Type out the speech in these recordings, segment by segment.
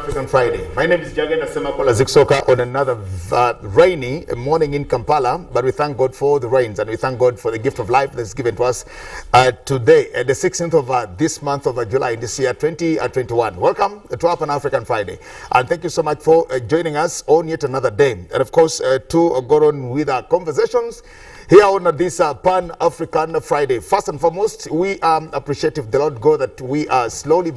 Pan-African Friday. My name is Jagenda Semakola Ziksoka on another rainy morning in Kampala, but we thank God for the rains and we thank God for the gift of life that's given to us today, the 16th of this month of July this year, 2021. Welcome to our Pan-African Friday, and thank you so much for joining us on yet another day. And of course, to go on with our conversations here on this Pan-African Friday. First and foremost, we are appreciative, the Lord God, that we are slowly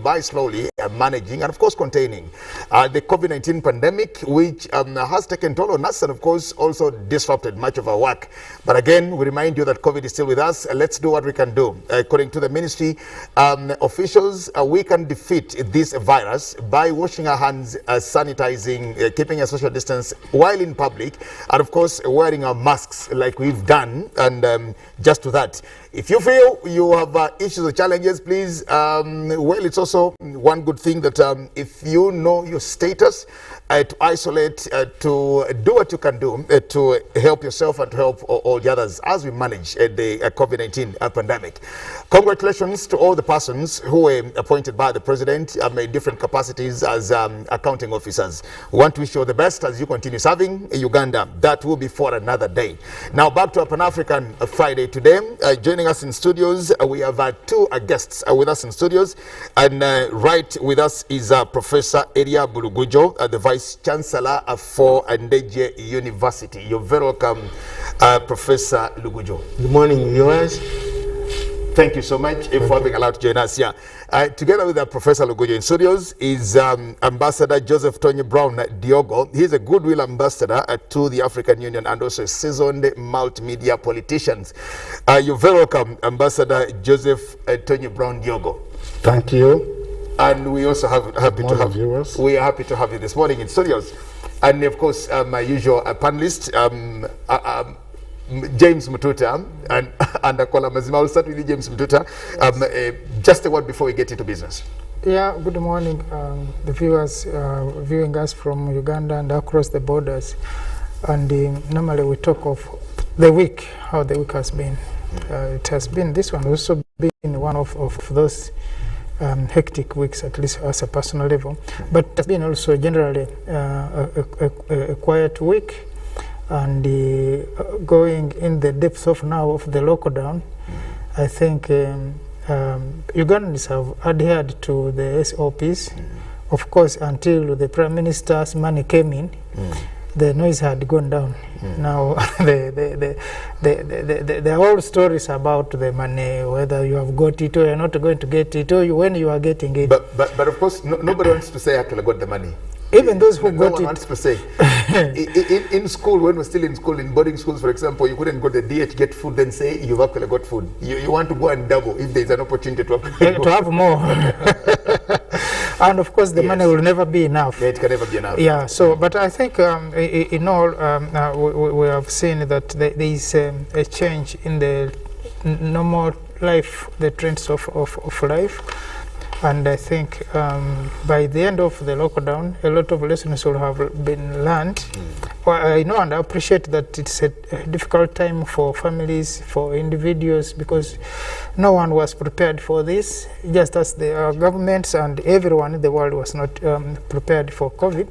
managing and of course containing the COVID-19 pandemic, which has taken toll on us and of course also disrupted much of our work. But again, we remind you that COVID is still with us. Let's do what we can do. According to the ministry officials, we can defeat this virus by washing our hands, sanitizing, keeping a social distance while in public, and of course wearing our masks like we've done. And just to that, if you feel you have issues or challenges, please, well, it's also one good thing that if you know your status, to isolate, to do what you can do to help yourself and to help all the others as we manage the COVID-19 pandemic. Congratulations to all the persons who were appointed by the president in different capacities as accounting officers. We want to wish you all the best as you continue serving in Uganda. That will be for another day. Now back to our Pan-African Friday today. Joining us in studios, we have two guests with us in studios, and right with us is Professor Elia Bulugujo, the Vice Chancellor for Ndeje University. You're very welcome, Professor Lugujo. Good morning, viewers. Thank you so much for being allowed to join us here. Together with Professor Lugujo in studios is Ambassador Joseph Tony Brown Diogo. He's a goodwill ambassador to the African Union and also a seasoned multimedia politician. You're very welcome, Ambassador Joseph Tony Brown Diogo. Thank you. And we also are happy to have you this morning in studios. And of course, my usual panelist, James Mututa, and Akola Mazima. I'll start with you, James Mututa. Just a word before we get into business. Yeah, good morning, the viewers viewing us from Uganda and across the borders. And normally we talk of the week, how the week has been. It has been, this one also been one of those hectic weeks, at least as a personal level, but it's been also generally a quiet week, and going in the depths of now of the lockdown. I think Ugandans have adhered to the SOPs, of course, until the Prime Minister's money came in. The noise had gone down. Now the whole stories about the money, whether you have got it or you're not going to get it, or when you are getting it. But of course, nobody wants to say actually got the money. Even those who got it. No one wants to say. in school, when we're still in school, in boarding schools, for example, you couldn't go to the DH, get food, then say you've actually got food. You want to go and double if there's an opportunity to have more. And of course, the money will never be enough. Yeah, it can never be enough. Yeah, so, but I think in all, we have seen that there is a change in the normal life, the trends of life. And I think by the end of the lockdown, a lot of lessons will have been learned. Well, I know and I appreciate that it's a difficult time for families, for individuals, because no one was prepared for this, just as the governments and everyone in the world was not prepared for COVID.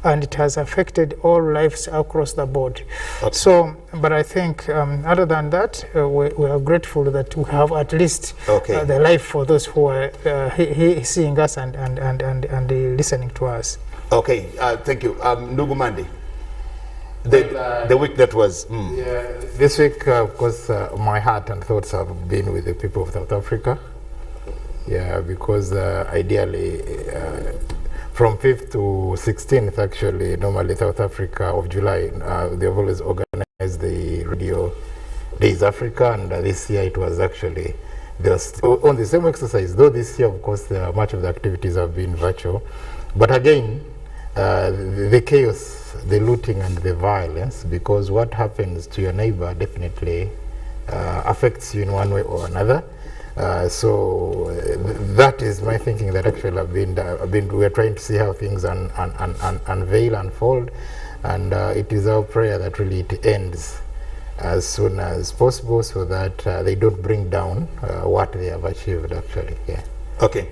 And it has affected all lives across the board. Okay. So, but I think other than that, we are grateful that we have at least the life for those who are seeing us and listening to us. Okay, thank you. Nugumandi, the week that was. Yeah, this week, of course, my heart and thoughts have been with the people of South Africa. Yeah, because ideally, from 5th to 16th, actually, normally South Africa of July, they've always organized the Radio Days Africa, and this year it was actually on the same exercise, though this year, of course, much of the activities have been virtual. But again, the chaos, the looting and the violence, because what happens to your neighbor definitely affects you in one way or another. So that is my thinking, that actually we are trying to see how things unfold, and it is our prayer that really it ends as soon as possible, so that they don't bring down what they have achieved actually. Yeah. Okay.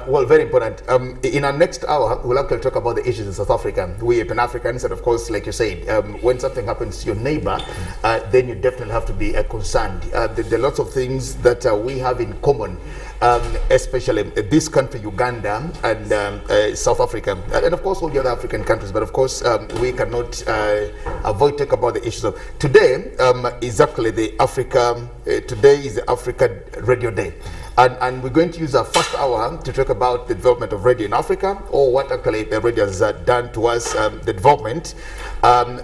Well, very important. In our next hour, we'll actually talk about the issues in South Africa. We are Pan-Africans, and of course, like you said, when something happens to your neighbor, then you definitely have to be concerned. There are lots of things that we have in common, especially this country, Uganda, and South Africa, and of course all the other African countries. But of course, we cannot avoid talking about the issues of today. Is actually the Africa. Today is the Africa Radio Day. And we're going to use our first hour to talk about the development of radio in Africa, or what actually the radio has done towards the development,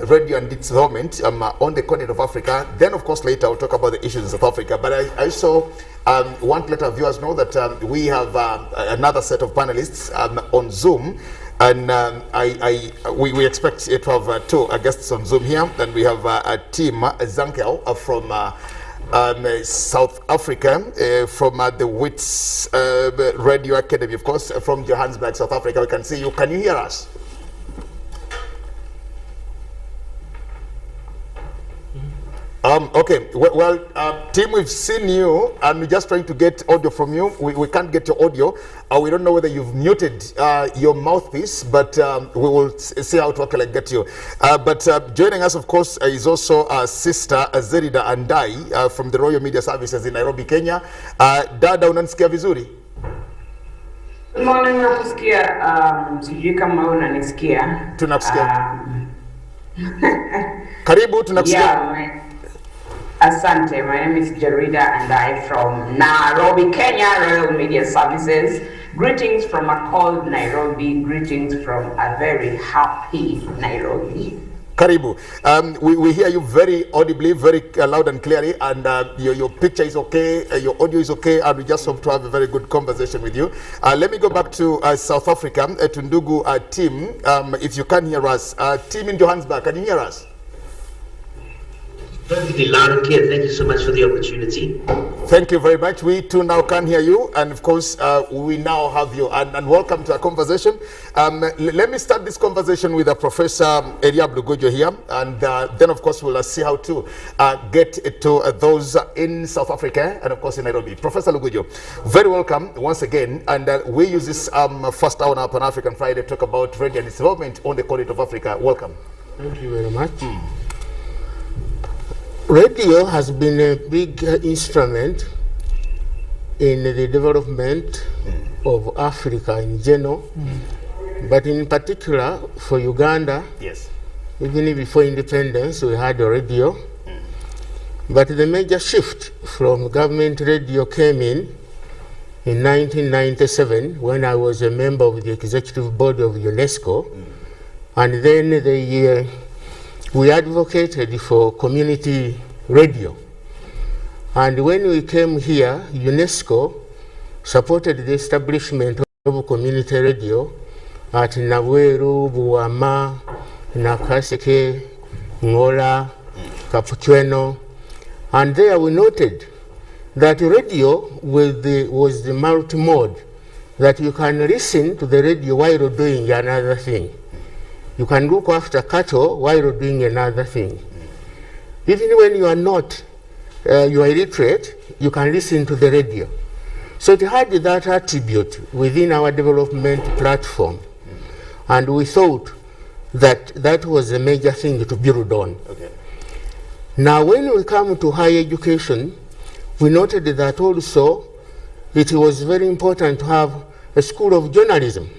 radio and its development on the continent of Africa. Then, of course, later I'll talk about the issues in South Africa. But I also want to let our viewers know that we have another set of panelists on Zoom. And we expect to have two guests on Zoom here. Then we have a team, Zankel from South Africa, from the WITS Radio Academy, of course, from Johannesburg, South Africa. We can see you. Can you hear us? Okay, well, team, we've seen you, and we're just trying to get audio from you. We can't get your audio. We don't know whether you've muted your mouthpiece, but we will see how to actually get you. But joining us, of course, is also Sister Zerida Andai from the Royal Media Services in Nairobi, Kenya. Dada, unanisikia vizuri? Good morning, nakusikia. Sijui kama unanisikia. Tunakusikia. Karibu, tunakusikia. Yeah, Asante, my name is Jerida and I from Nairobi, Kenya, Royal Media Services. Greetings from a cold Nairobi, greetings from a very happy Nairobi. Karibu. We hear you very audibly, very loud and clearly, and your picture is okay, your audio is okay, and we just hope to have a very good conversation with you. Let me go back to South Africa, to Ndugu team, if you can hear us. Team in Johannesburg, can you hear us? Perfectly loud and clear. Thank you so much for the opportunity. Thank you very much. We too now can hear you, and of course we now have you, and welcome to our conversation. Let me start this conversation with Professor Eliab Lugujo here, and then of course we'll see how to get to those in South Africa and of course in Nairobi. Professor Lugujo, very welcome once again, and we use this first hour on our Pan-African Friday to talk about radio and its development on the continent of Africa. Welcome. Thank you very much. Radio has been a big instrument in the development of Africa in general, but in particular for Uganda. Yes. Even before independence, we had a radio. But the major shift from government radio came in 1997, when I was a member of the executive board of UNESCO, and then we advocated for community radio. And when we came here, UNESCO supported the establishment of community radio at Naweru, Buama, Nakaseke, Ngola, Capucheno. And there we noted that radio was the multi-mode, that you can listen to the radio while doing another thing. You can look after cattle while you're doing another thing. Even when you are not, you are illiterate, you can listen to the radio. So it had that attribute within our development platform. And we thought that that was a major thing to build on. Okay. Now when we come to higher education, we noted that also it was very important to have a school of journalism.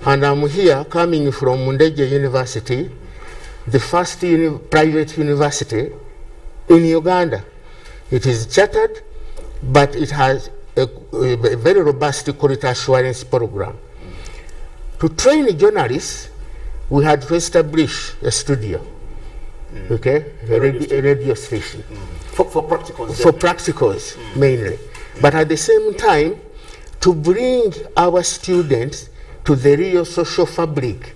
And I'm here coming from Mundeje University, the first private university in Uganda. It is chartered, but it has a very robust quality assurance program. To train journalists, we had to establish a studio, okay, a radio station. For practicals? For practicals, mainly. But at the same time, to bring our students to the real social fabric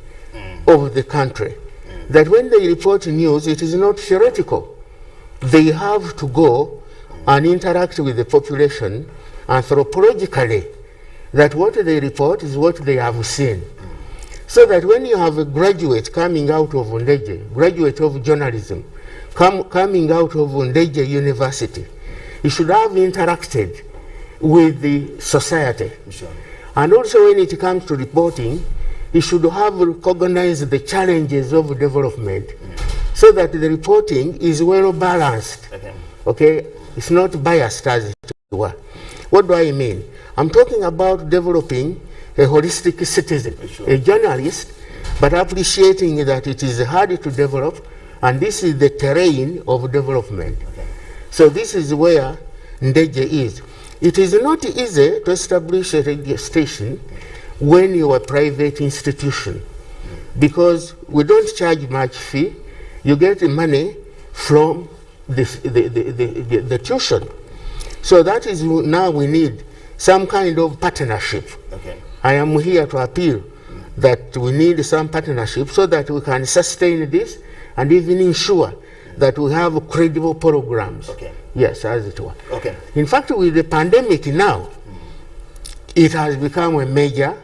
of the country. That when they report news, it is not theoretical. They have to go and interact with the population anthropologically, that what they report is what they have seen. So that when you have a graduate coming out of Undeje, graduate of journalism, coming out of Undeje University, you should have interacted with the society. Sure. And also when it comes to reporting, it should have recognized the challenges of development so that the reporting is well balanced. Okay? It's not biased as it were. What do I mean? I'm talking about developing a holistic citizen, a journalist, but appreciating that it is hard to develop, and this is the terrain of development. So this is where Ndeje is. It is not easy to establish a radio station when you are a private institution, because we don't charge much fee. You get money from the tuition. So that is now we need some kind of partnership. I am here to appeal that we need some partnership so that we can sustain this and even ensure that we have credible programs. Yes, as it were. In fact, with the pandemic now, it has become a major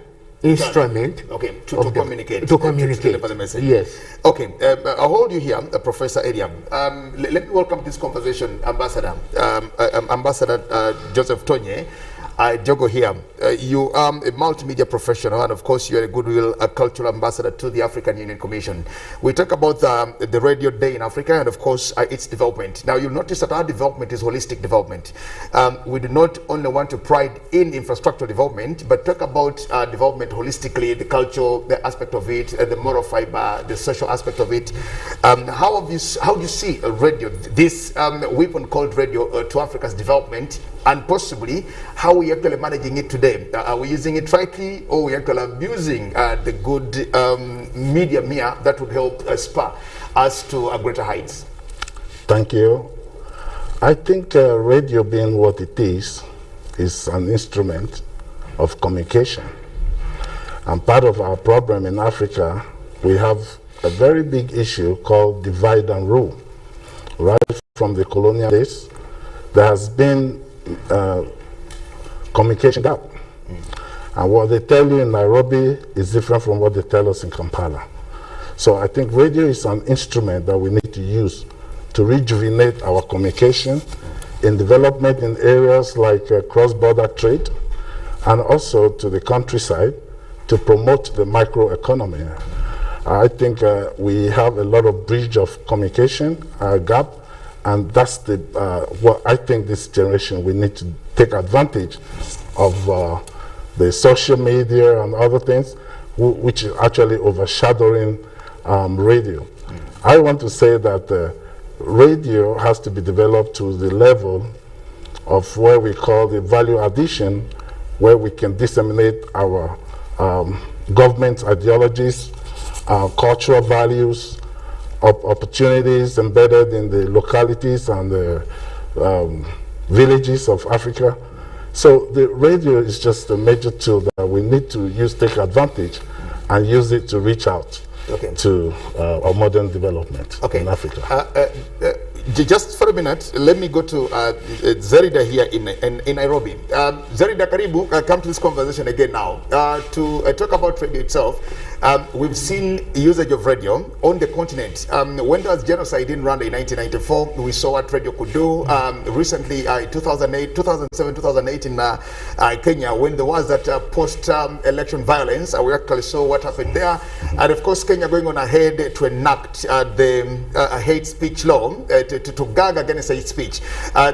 instrument to communicate. To communicate. To the message. Yes. Okay, I'll hold you here, Professor Eliam. Let me welcome this conversation, Ambassador Joseph Tonye. Jogo here. You are a multimedia professional, and of course, you're a goodwill cultural ambassador to the African Union Commission. We talk about the Radio Day in Africa, and of course, its development. Now, you'll notice that our development is holistic development. We do not only want to pride in infrastructure development, but talk about development holistically, the cultural the aspect of it, the moral fiber, the social aspect of it. How do you see radio, this weapon called radio, to Africa's development, and possibly how we actually managing it today? Are we using it rightly, or we actually abusing the good media that would help spur us to greater heights? Thank you. I think radio, being what it is an instrument of communication. And part of our problem in Africa, we have a very big issue called divide and rule. Right from the colonial days, there has been communication gap. And what they tell you in Nairobi is different from what they tell us in Kampala. So I think radio is an instrument that we need to use to rejuvenate our communication in development in areas like cross-border trade, and also to the countryside to promote the microeconomy. I think we have a lot of bridge of communication gap, and that's the what I think this generation, we need to take advantage of the social media and other things, which is actually overshadowing radio. I want to say that radio has to be developed to the level of where we call the value addition, where we can disseminate our government ideologies, cultural values, opportunities embedded in the localities and the villages of Africa. So the radio is just a major tool that we need to use, take advantage, and use it to reach out to our modern development in Africa. Just for a minute, let me go to Zerida here in Nairobi. Zerida, Karibu, come to this conversation again now. To talk about radio itself, we've seen usage of radio on the continent. When there was genocide in Rwanda in 1994, we saw what radio could do. Recently, 2007, 2008 in Kenya, when there was that post-election violence, we actually saw what happened there. And of course, Kenya going on ahead to enact the hate speech law, to gag against hate speech,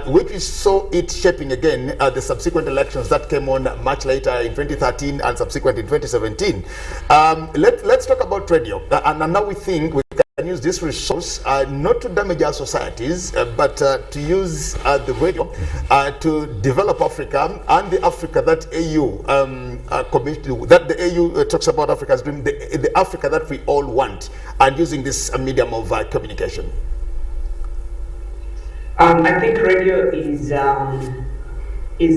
which we saw it shaping again the subsequent elections that came on much later in 2013 and subsequent in 2017. Let's talk about radio. And now we think we can use this resource not to damage our societies, but to use the radio to develop Africa, and the Africa that AU that the AU talks about Africa as doing, the Africa that we all want, and using this medium of communication. I think radio is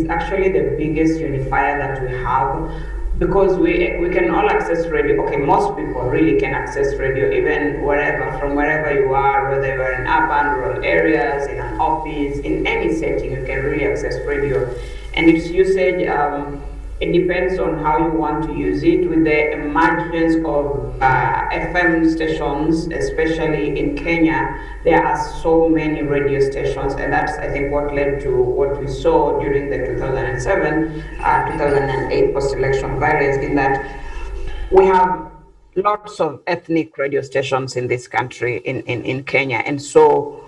actually the biggest unifier that we have, because we can all access radio. Okay, most people really can access radio, even from wherever you are, whether you are in urban, rural areas, in an office, in any setting, you can really access radio. And its usage It depends on how you want to use it. With the emergence of FM stations, especially in Kenya, there are so many radio stations, and that's, I think, what led to what we saw during the 2007, 2008 post-election violence, in that we have lots of ethnic radio stations in this country, in Kenya. And so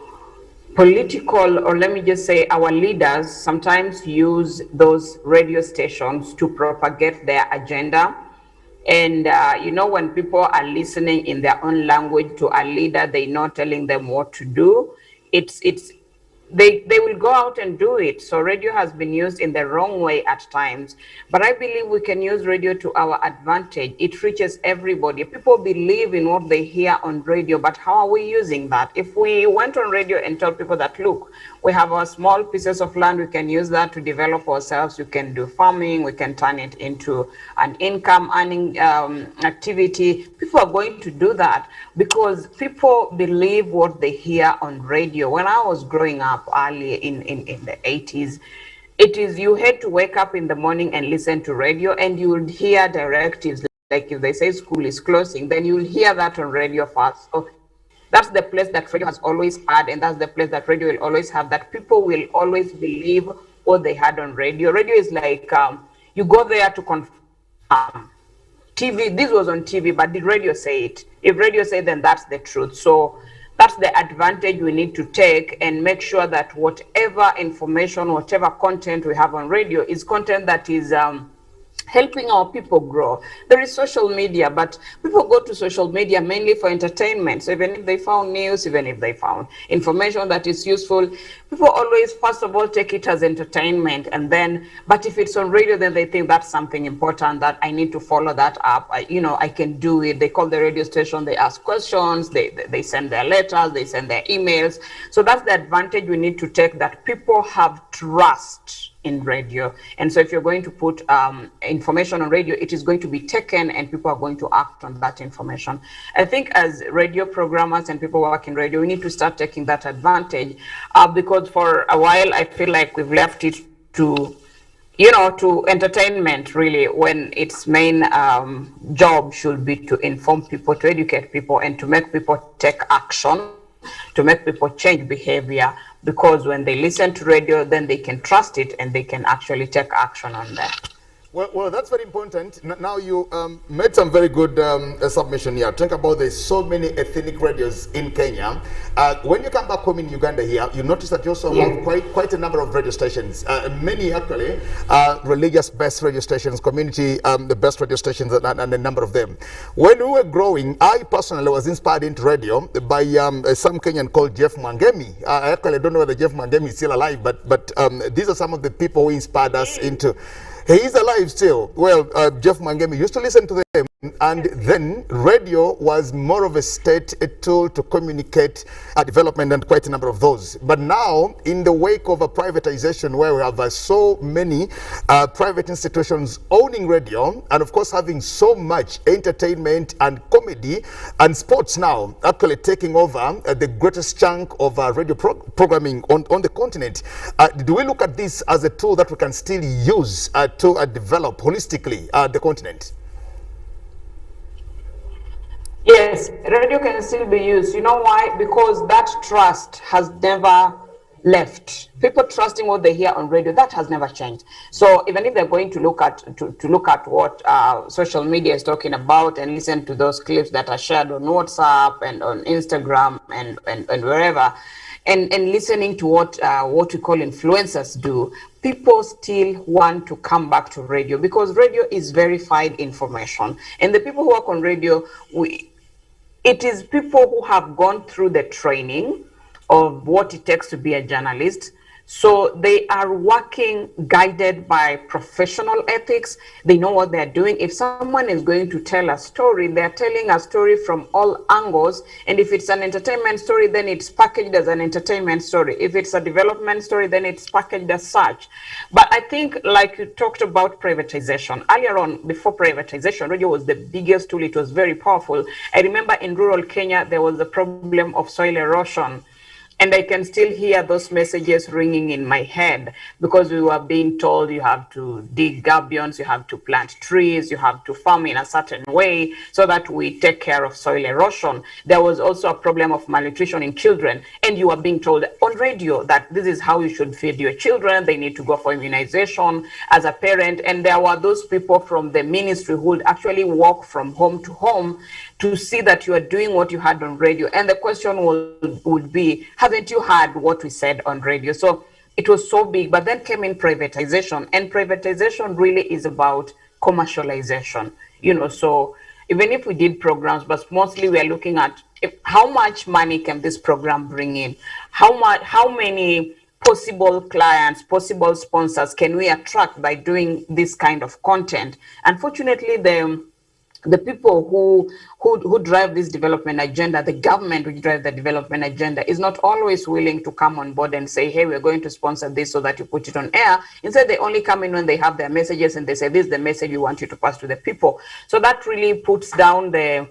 political, or let me just say our leaders, sometimes use those radio stations to propagate their agenda. And you know, when people are listening in their own language to a leader, they're not telling them what to do, they will go out and do it. So radio has been used in the wrong way at times, but I believe we can use radio to our advantage. It reaches everybody. People believe in what they hear on radio, but how are we using that? If we went on radio and told people that, look, we have our small pieces of land, we can use that to develop ourselves, we can do farming, we can turn it into an income earning activity, people are going to do that because people believe what they hear on radio. When I was growing up early in the 80s, it is, you had to wake up in the morning and listen to radio, and you would hear directives. Like if they say school is closing, then you'll hear that on radio first. So that's the place that radio has always had, and that's the place that radio will always have, that people will always believe what they had on radio. Radio is like, you go there to confirm. TV, this was on TV, but did radio say it? If radio say, then that's the truth. So that's the advantage we need to take, and make sure that whatever information, whatever content we have on radio is content that is helping our people grow. There is social media, but people go to social media mainly for entertainment. So even if they found news, even if they found information that is useful, people always, first of all, take it as entertainment. And then, but if it's on radio, then they think that's something important, that I need to follow that up. I can do it. They call the radio station, they ask questions, they send their letters, they send their emails. So that's the advantage we need to take, that people have trust in radio. And so if you're going to put information on radio, it is going to be taken and people are going to act on that information. I think as radio programmers and people work in radio, we need to start taking that advantage because for a while, I feel like we've left it to, to entertainment, really, when its main job should be to inform people, to educate people, and to make people take action, to make people change behavior, because when they listen to radio, then they can trust it and they can actually take action on that. Well, that's very important. Now you made some very good submission here. Think about there's so many ethnic radios in Kenya. When you come back home in Uganda here, you notice that you also have quite a number of radio stations. Many actually religious-based radio stations, the best radio stations, and a number of them. When we were growing, I personally was inspired into radio by some Kenyan called Jeff Mwangemi. I actually don't know whether Jeff Mwangemi is still alive, but these are some of the people who inspired us into. He is alive still. Well, Jeff Mwangemi used to listen to them, and then radio was more of a state tool to communicate development, and quite a number of those. But now, in the wake of a privatization, where we have so many private institutions owning radio, and of course having so much entertainment and comedy and sports now actually taking over the greatest chunk of radio programming on the continent, do we look at this as a tool that we can still use to develop holistically the continent? Yes, radio can still be used. You know why? Because that trust has never left. People trusting what they hear on radio, that has never changed. So even if they're going to look at what social media is talking about and listen to those clips that are shared on WhatsApp and on Instagram and wherever, and listening to what we call influencers do, people still want to come back to radio, because radio is verified information. And the people who work on radio, it is people who have gone through the training of what it takes to be a journalist. So they are working guided by professional ethics. They know what they're doing. If someone is going to tell a story, they're telling a story from all angles. And if it's an entertainment story, then it's packaged as an entertainment story. If it's a development story, then it's packaged as such. But I think, like you talked about privatization, earlier on, before privatization, radio was the biggest tool. It was very powerful. I remember in rural Kenya, there was the problem of soil erosion. And I can still hear those messages ringing in my head, because we were being told you have to dig gabions, you have to plant trees, you have to farm in a certain way so that we take care of soil erosion. There was also a problem of malnutrition in children, and you are being told on radio that this is how you should feed your children. They need to go for immunization as a parent. And there were those people from the ministry who would actually walk from home to home to see that you are doing what you had on radio. And the question would be, haven't you heard what we said on radio? So it was so big. But then came in privatization, and privatization really is about commercialization, so even if we did programs, but mostly we are looking at how much money can this program bring in, how many possible clients, possible sponsors can we attract by doing this kind of content. Unfortunately, the people who drive this development agenda, the government which drive the development agenda, is not always willing to come on board and say, hey, we're going to sponsor this so that you put it on air. Instead, they only come in when they have their messages and they say, this is the message we want you to pass to the people. So that really puts down the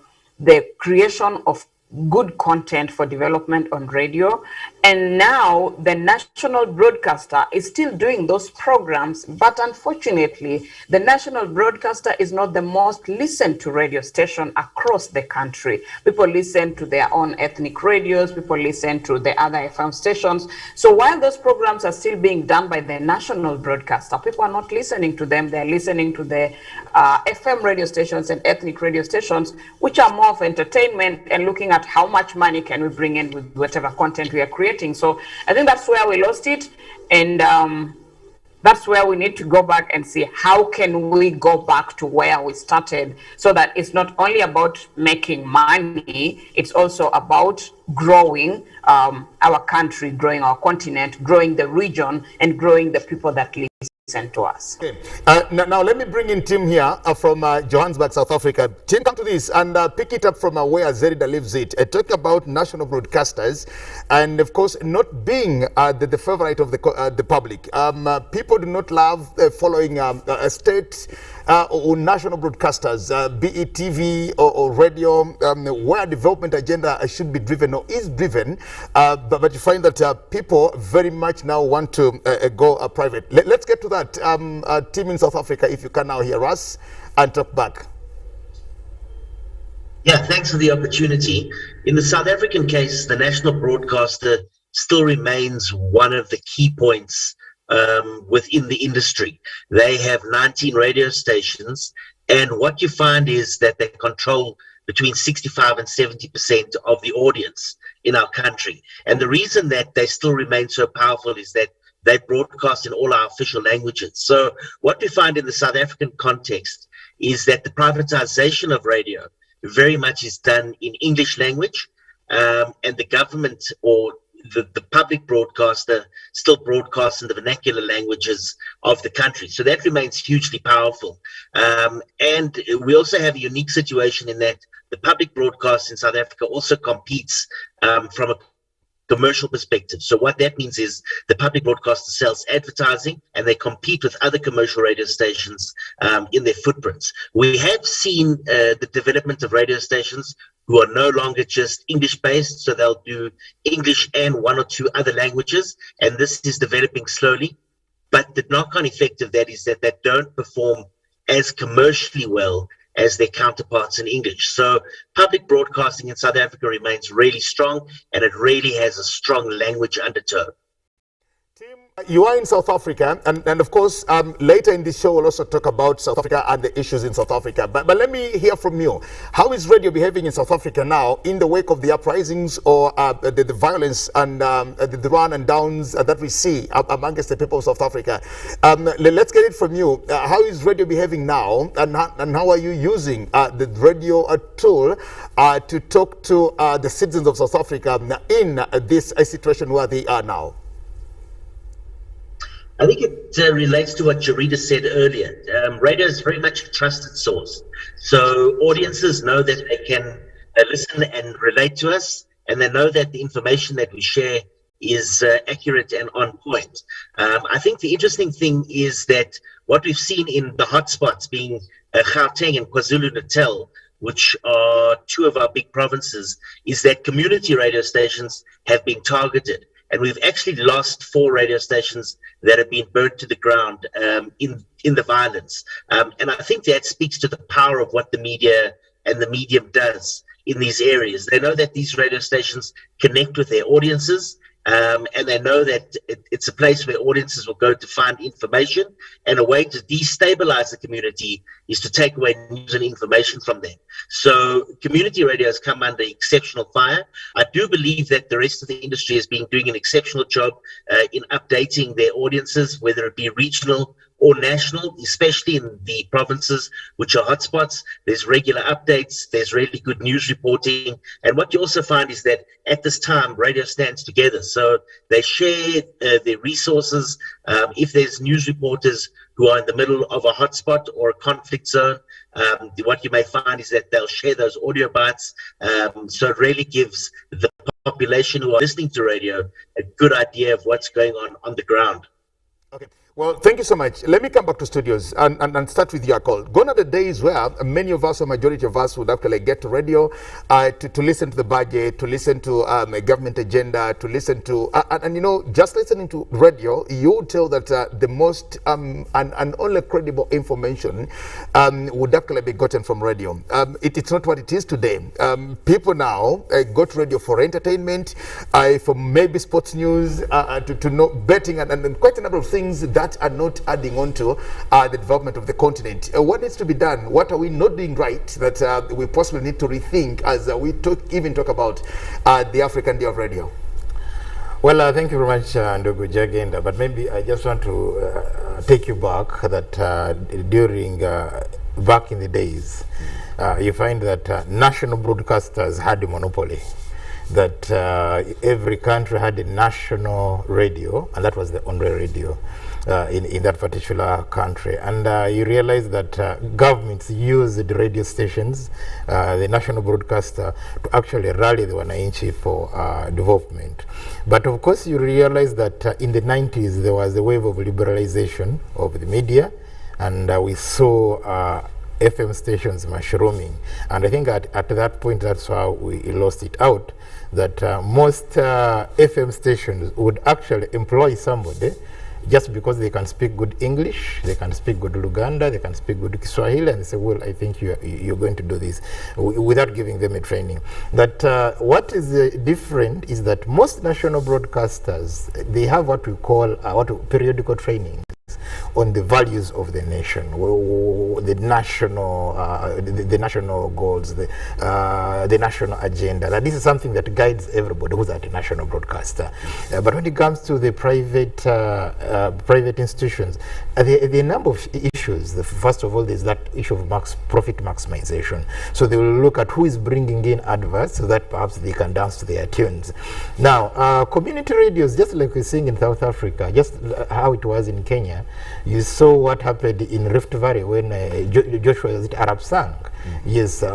creation of good content for development on radio. And now the national broadcaster is still doing those programs, but unfortunately, the national broadcaster is not the most listened to radio station across the country. People listen to their own ethnic radios, people listen to the other FM stations. So while those programs are still being done by the national broadcaster, people are not listening to them. They're listening to the FM radio stations and ethnic radio stations, which are more of entertainment and looking at how much money can we bring in with whatever content we are creating. So I think that's where we lost it, and that's where we need to go back and see how can we go back to where we started, so that it's not only about making money, it's also about growing our country, growing our continent, growing the region, and growing the people that live to us. Okay. Now let me bring in Tim here from Johannesburg, South Africa. Tim, come to this and pick it up from where Zerida leaves it. Talk about national broadcasters and, of course, not being the favorite of the public. People do not love following a state or national broadcasters, be it TV or radio, where development agenda should be driven or is driven, but you find that people very much now want to go private. Let's get to that. Team in South Africa, if you can now hear us and talk back. Yeah, thanks for the opportunity. In the South African case, the national broadcaster still remains one of the key points within the industry. They have 19 radio stations, and what you find is that they control between 65 and 70% of the audience in our country. And the reason that they still remain so powerful is that they broadcast in all our official languages. So what we find in the South African context is that the privatization of radio very much is done in English language, and the government or the public broadcaster still broadcasts in the vernacular languages of the country. So that remains hugely powerful. And we also have a unique situation in that the public broadcast in South Africa also competes from a commercial perspective. So what that means is the public broadcaster sells advertising and they compete with other commercial radio stations in their footprints. We have seen the development of radio stations who are no longer just English-based, so they'll do English and one or two other languages, and this is developing slowly. But the knock-on effect of that is that they don't perform as commercially well as their counterparts in English. So public broadcasting in South Africa remains really strong, and it really has a strong language undertow. Tim, you are in South Africa, and of course, later in this show, we'll also talk about South Africa and the issues in South Africa. But let me hear from you. How is radio behaving in South Africa now in the wake of the uprisings or the violence and the run and downs that we see amongst the people of South Africa? Let's get it from you. How is radio behaving now, and how are you using the radio tool to talk to the citizens of South Africa in this situation where they are now? I think it relates to what Jarida said earlier. Radio is very much a trusted source. So audiences know that they can listen and relate to us, and they know that the information that we share is accurate and on point. I think the interesting thing is that what we've seen in the hotspots being Gauteng and KwaZulu-Natal, which are two of our big provinces, is that community radio stations have been targeted. And we've actually lost 4 radio stations that have been burnt to the ground in the violence. And I think that speaks to the power of what the media and the medium does in these areas. They know that these radio stations connect with their audiences, and they know that it's a place where audiences will go to find information, and a way to destabilize the community is to take away news and information from them. So community radio has come under exceptional fire. I do believe that the rest of the industry has been doing an exceptional job in updating their audiences, whether it be regional or national, especially in the provinces which are hotspots. There's regular updates, there's really good news reporting. And what you also find is that at this time, radio stands together. So they share their resources. If there's news reporters who are in the middle of a hotspot or a conflict zone, what you may find is that they'll share those audio bites. So it really gives the population who are listening to radio a good idea of what's going on the ground. Okay. Well, thank you so much. Let me come back to studios and start with your call. Gone are the days where many of us, or majority of us, would actually get to radio to listen to the budget, to listen to a government agenda, to listen to, and you know, just listening to radio, you tell that the most and only credible information would actually be gotten from radio. It's not what it is today. People now go to radio for entertainment, for maybe sports news, to know betting, and quite a number of things that are not adding on to the development of the continent. What needs to be done? What are we not doing right that we possibly need to rethink as we talk about the African Day of Radio? Well, thank you very much, Ndugu Jagenda. But maybe I just want to take you back that during back in the days, you find that national broadcasters had a monopoly. That every country had a national radio, and that was the only radio in that particular country. And you realize that governments use the radio stations, the national broadcaster, to actually rally the wananchi for development. But of course, you realize that in the 90s, there was a wave of liberalization of the media, and we saw FM stations mushrooming. And I think at that point, that's how we lost it out, that most FM stations would actually employ somebody just because they can speak good English, they can speak good Luganda, they can speak good Kiswahili, and they say, well, I think you're going to do this, without giving them a training. But what is different is that most national broadcasters, they have what we call periodical training on the values of the nation, the national goals, the national agenda. That this is something that guides everybody who's at a national broadcaster. But when it comes to the private institutions, the number of issues. First of all, there's that issue of profit maximization. So they will look at who is bringing in adverts so that perhaps they can dance to their tunes. Now, community radios, just like we're seeing in South Africa, just how it was in Kenya, you saw what happened in Rift Valley when Joshua Arab Sang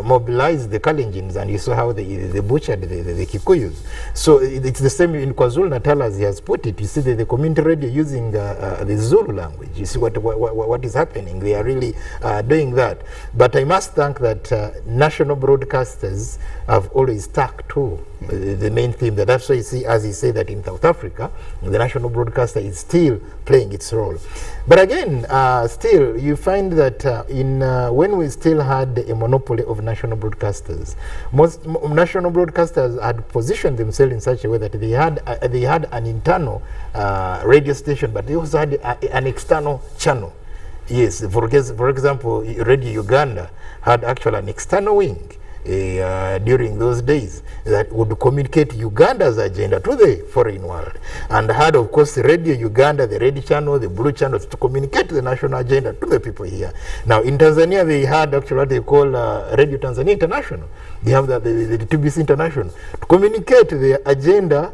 mobilized the Kalenjins, and you saw how they butchered the Kikuyus. So it's the same in KwaZulu-Natal, as he has put it. You see the community radio using the Zulu language. You see what is happening. They are really doing that. But I must thank that national broadcasters have always stuck to the main theme. That's why you see, as he said, that in South Africa, the national broadcaster is still playing its role. But again, still, you find that when we still had a monopoly of national broadcasters, most national broadcasters had positioned themselves in such a way that they had an internal radio station, but they also had an external channel. Yes, for example, Radio Uganda had actually an external wing during those days that would communicate Uganda's agenda to the foreign world, and had, of course, Radio Uganda, the red channel, the blue channel, to communicate the national agenda to the people here. Now, in Tanzania, they had actually what they call Radio Tanzania International. They have the TBC International to communicate the agenda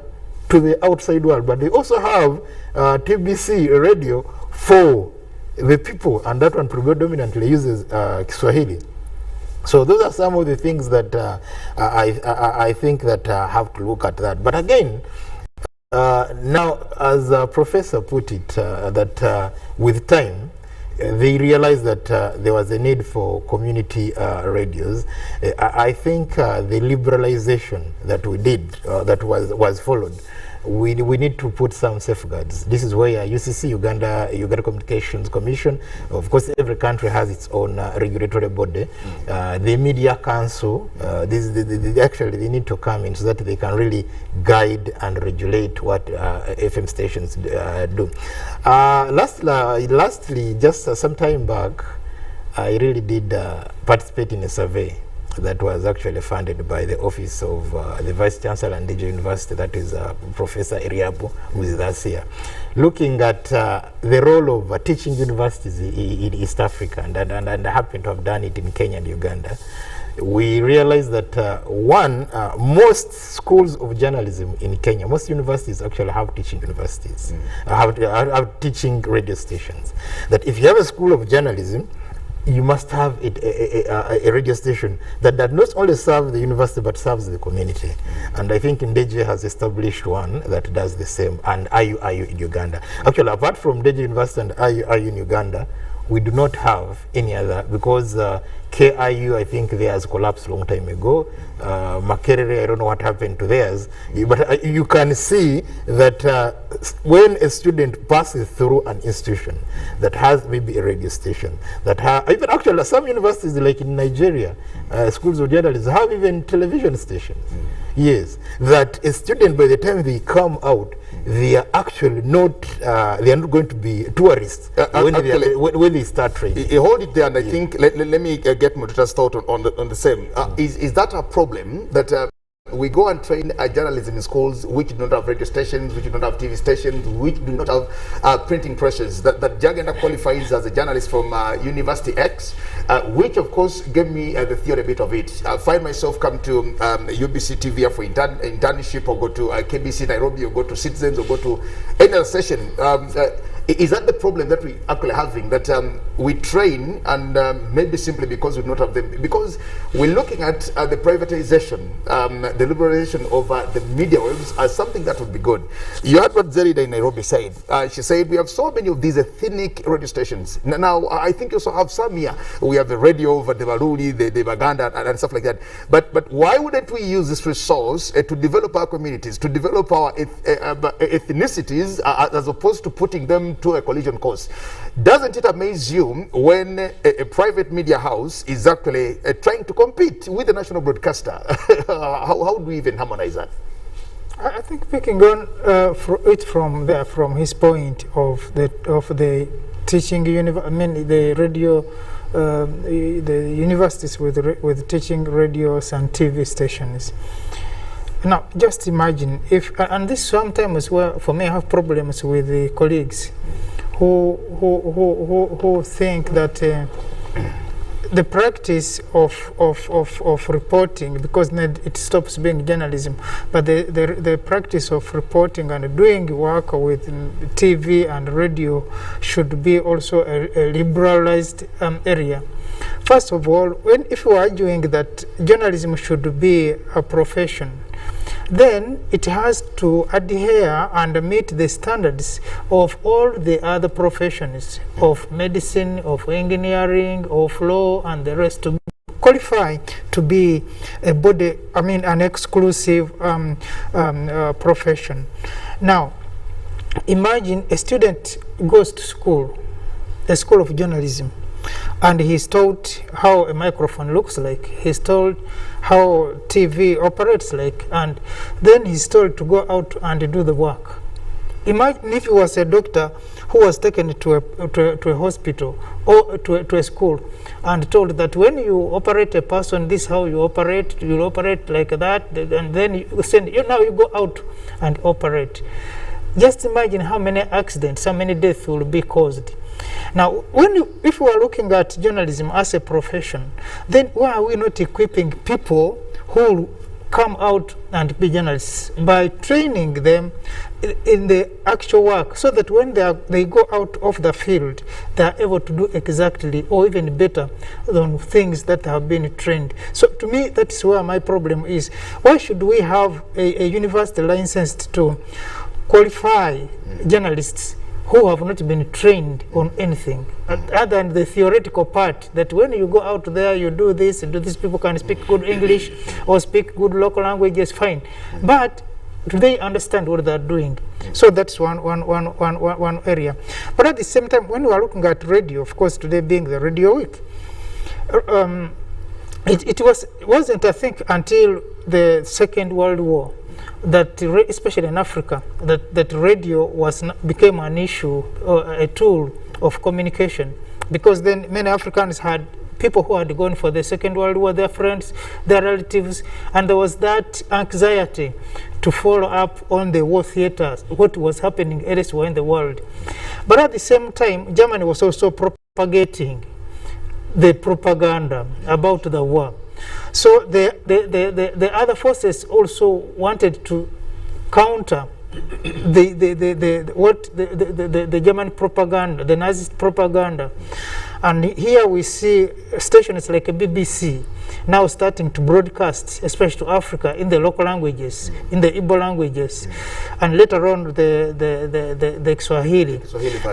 to the outside world, but they also have TBC radio for the people, and that one predominantly uses Kiswahili. So those are some of the things that I think that have to look at that. But again, now, as Professor put it, that with time, they realized that there was a need for community radios. I think the liberalization that we did, that was followed, we need to put some safeguards. This is where UCC, Uganda Communications Commission, of course every country has its own regulatory body. The Media Council, actually they need to come in so that they can really guide and regulate what FM stations do. Lastly, just some time back, I really did participate in a survey that was actually funded by the office of the Vice Chancellor and DJ University, that is Professor Eriabu, who is with us here, looking at the role of teaching universities in East Africa, and I happen to have done it in Kenya and Uganda. We realized that most schools of journalism in Kenya, most universities actually have teaching universities, have teaching radio stations. That if you have a school of journalism, you must have a radio station that not only serves the university but serves the community. And I think Ndeje has established one that does the same, and IU in Uganda. Actually, apart from Ndeje University and IU in Uganda, we do not have any other, because KIU, I think theirs collapsed a long time ago. Makerere, I don't know what happened to theirs. But you can see that when a student passes through an institution that has maybe a radio station, that even actually some universities like in Nigeria, schools of journalism have even television stations. Yes, that a student, by the time they come out, they are actually not, they are not going to be tourists when they start training. Hold it there, and I think, let me get Mututa's thought on the same. Is that a problem that we go and train journalism in schools which do not have radio stations, which do not have TV stations, which do not have printing presses, that Jagenda qualifies as a journalist from University X, which of course gave me the theory a bit of it. I find myself come to UBC TV for internship, or go to KBC Nairobi, or go to Citizens, or go to any other station. Is that the problem that we actually having, that we train and maybe simply because we do not have them? Because we're looking at the privatization, the liberalization of the media waves as something that would be good. You heard what Zerida in Nairobi said. She said we have so many of these ethnic radio stations. Now, I think you also have some here. We have the radio over the Baruli, the Baganda, and stuff like that. But why wouldn't we use this resource to develop our communities, to develop our ethnicities, as opposed to putting them to a collision course? Doesn't it amaze you when a private media house is actually trying to compete with the national broadcaster? How do we even harmonize that? I think picking on from his point of the teaching the radio, the universities with teaching radios and TV stations. Now, just imagine if, and this sometimes where for me I have problems with the colleagues who think that the practice of reporting, because it stops being journalism, but the practice of reporting and doing work with TV and radio should be also a liberalized area. First of all, if you are arguing that journalism should be a profession, then it has to adhere and meet the standards of all the other professions of medicine, of engineering, of law, and the rest, to qualify to be a body, an exclusive profession. Now, imagine a student goes to school, a school of journalism, and he's taught how a microphone looks like, he's told how TV operates like, and then he's told to go out and do the work. Imagine if he was a doctor who was taken to a hospital or to a school and told that when you operate a person, this is how you operate like that, and then now you go out and operate. Just imagine how many accidents, how many deaths will be caused. Now, if we are looking at journalism as a profession, then why are we not equipping people who come out and be journalists by training them in the actual work, so that when they go out of the field, they are able to do exactly or even better than things that have been trained. So to me, that's where my problem is. Why should we have a university licensed to qualify journalists who have not been trained on anything other than the theoretical part, that when you go out there, you do this, people can speak good English or speak good local languages, fine. But do they understand what they're doing? So that's one area. But at the same time, when we are looking at radio, of course, today being the Radio Week, it wasn't, I think, until the Second World War that, especially in Africa, that radio became an issue, a tool of communication, because then many Africans had people who had gone for the Second World War, their friends, their relatives, and there was that anxiety to follow up on the war theaters, what was happening elsewhere in the world. But at the same time, Germany was also propagating the propaganda about the war. So the other forces also wanted to counter the German propaganda, the Nazi propaganda. And here we see stations like a BBC now starting to broadcast, especially to Africa, in the local languages, in the Igbo languages, and later on the Swahili.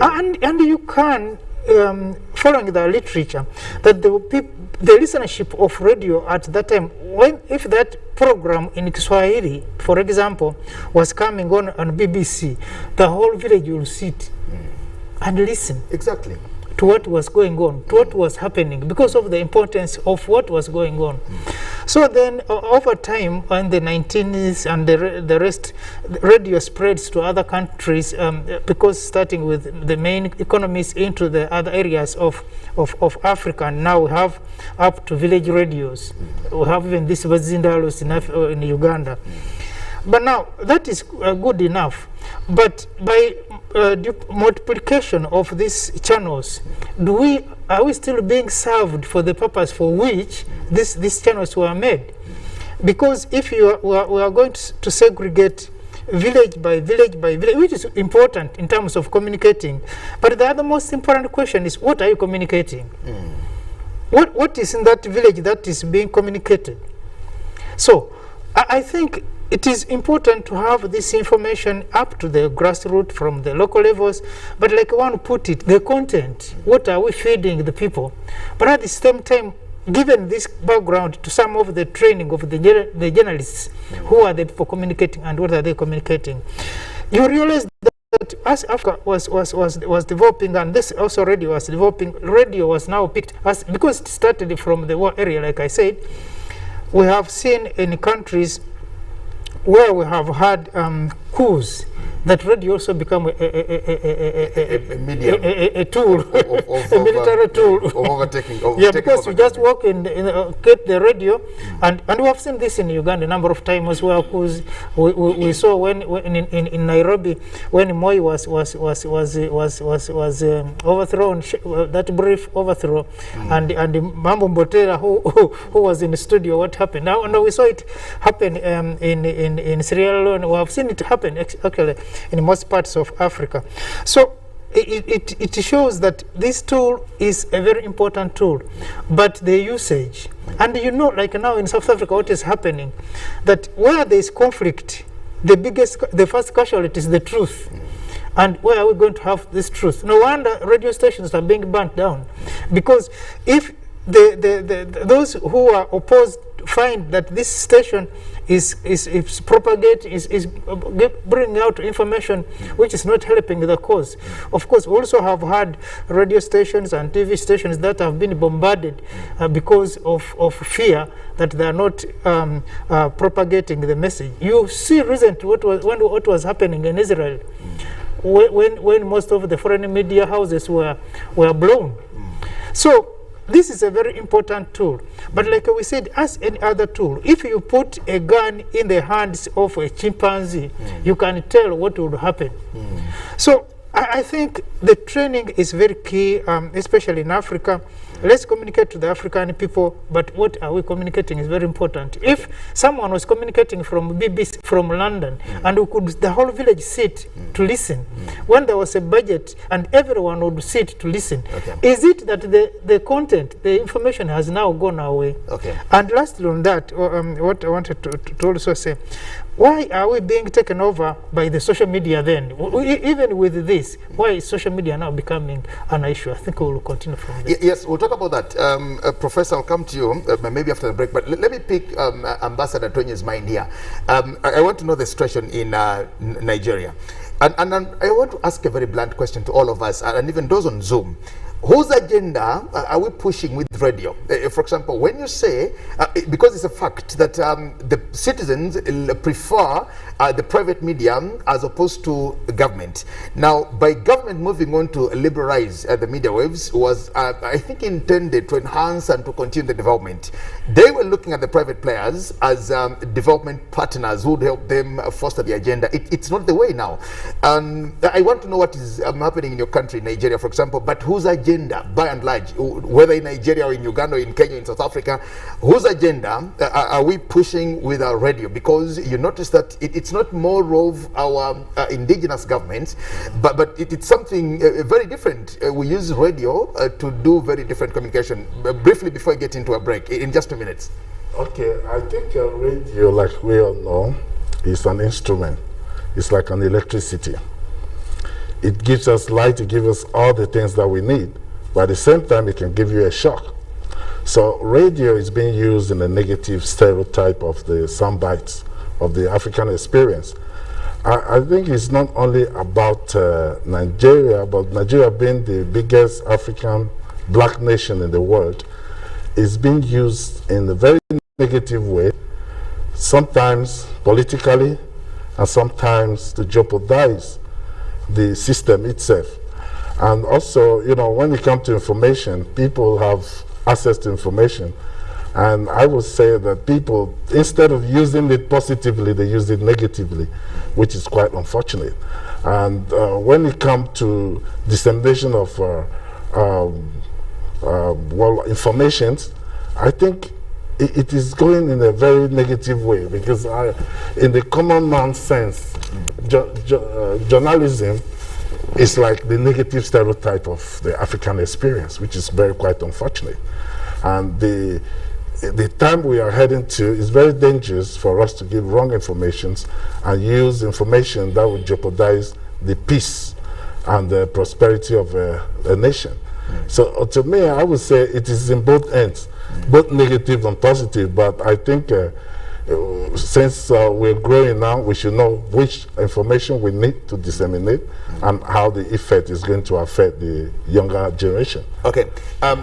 And you can, following the literature, that the listenership of radio at that time, if that program in Kiswahili, for example, was coming on BBC, the whole village will sit and listen. Exactly. To what was going on, to what was happening, because of the importance of what was going on. So then, over time, in the 1990s and the rest, radio spreads to other countries, because starting with the main economies into the other areas of Africa, and now we have up to village radios. We have even this Vazindalos in Uganda. But now, that is good enough. But by multiplication of these channels, are we still being served for the purpose for which these channels were made? Because if we are going to segregate village by village by village, which is important in terms of communicating, but the other most important question is, what are you communicating? What is in that village that is being communicated? So I think it is important to have this information up to the grassroots from the local levels, but like one put it, the content, what are we feeding the people? But at the same time, given this background to some of the training of the journalists, who are the people communicating and what are they communicating, you realize that as Africa was developing, and this also radio was developing, radio was now picked, because it started from the war area, like I said. We have seen in countries where we have had coups, that radio also become a tool, a military tool. Yeah, because you just walk in get the radio, and we have seen this in Uganda a number of times where coups. We saw when in Nairobi, when Moi was overthrown, that brief overthrow, and Mambo Mbotera who was in the studio, what happened? Now we saw it happen in Sierra Leone. We have seen it happen actually in most parts of Africa. So it shows that this tool is a very important tool, but the usage, and like now in South Africa, what is happening, that where there is conflict, the first casualty is the truth. And where are we going to have this truth? No wonder radio stations are being burnt down, because if those who are opposed find that this station is propagating, is bringing out information which is not helping the cause. Of course, we also have had radio stations and TV stations that have been bombarded because of fear that they are not propagating the message. You see recently what was happening in Israel when most of the foreign media houses were blown. So this is a very important tool. But like we said, as any other tool, if you put a gun in the hands of a chimpanzee, you can tell what will happen. So I think the training is very key, especially in Africa. let's communicate to the African people, but what are we communicating is very important. If someone was communicating from BBC, from London, and the whole village sit to listen, when there was a budget and everyone would sit to listen, is it that the content, the information has now gone away? And lastly on that, what I wanted to also say, why are we being taken over by the social media then? Even with this, why is social media now becoming an issue? I think we will continue from there. Yes, we'll talk about that. Professor, I'll come to you maybe after the break, but let me pick Ambassador Tonye's mind here. I want to know the situation in Nigeria. And I want to ask a very blunt question to all of us, and even those on Zoom. Whose agenda are we pushing with radio? For example, when you say, because it's a fact that the citizens prefer the private media as opposed to government. Now, by government moving on to liberalize the media waves was, I think, intended to enhance and to continue the development. They were looking at the private players as development partners who would help them foster the agenda. It's not the way now. I want to know what is happening in your country, Nigeria, for example, but whose agenda, by and large, whether in Nigeria or in Uganda or in Kenya, in South Africa, whose agenda are we pushing with our radio? Because you notice that it's not more of our indigenous governments, but it's something very different. We use radio to do very different communication. Briefly, before I get into a break, in just 2 minutes. Okay, I think radio, like we all know, is an instrument. It's like an electricity. It gives us light, it gives us all the things that we need, but at the same time it can give you a shock. So radio is being used in a negative stereotype of the sound bites of the African experience. I think it's not only about Nigeria, but Nigeria being the biggest African black nation in the world is being used in a very negative way, sometimes politically and sometimes to jeopardize the system itself. And also, you know, when it comes to information, people have access to information. And I would say that people, instead of using it positively, they use it negatively, which is quite unfortunate. And when it comes to dissemination of information, I think it is going in a very negative way, because in the common man sense, journalism is like the negative stereotype of the African experience, which is quite unfortunate. And the time we are heading to is very dangerous for us to give wrong information and use information that would jeopardize the peace and the prosperity of a nation. So to me, I would say it is in both ends, both negative and positive, but I think since we're growing now, we should know which information we need to disseminate and how the effect is going to affect the younger generation. Okay,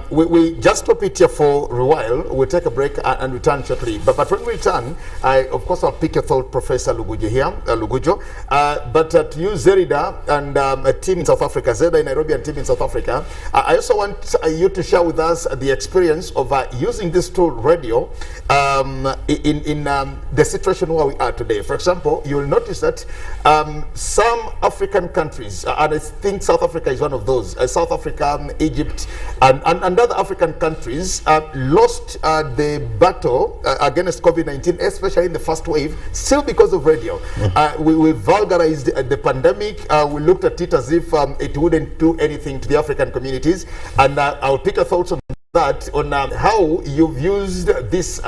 we just stop it here for a while. We'll take a break and return shortly. But when we return, of course, I'll pick your thought, Professor Lugujo here, Lugujo. But to you, Zerida, and a team in South Africa, Zerida in Nairobi and team in South Africa, I also want you to share with us the experience of using this tool, radio, in the situation where we are today. For example, you'll notice that some African countries, and I think South Africa is one of those, South Africa, Egypt, and other African countries lost the battle against COVID-19, especially in the first wave, still because of radio. We vulgarized the pandemic. We looked at it as if it wouldn't do anything to the African communities. And I'll pick your thoughts on that, on how you've used this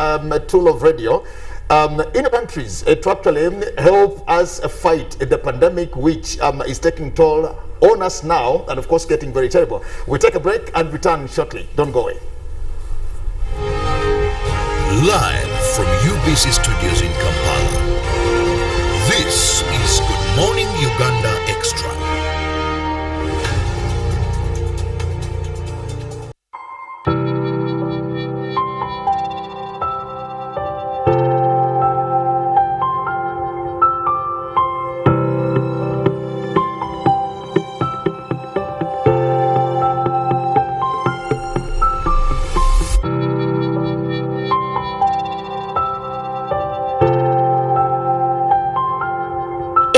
tool of radio in countries to actually help us fight the pandemic, which is taking toll on us now, and of course getting very terrible. We'll take a break and return shortly. Don't go away. Live from UBC Studios in Kampala, this is Good Morning Uganda Extra.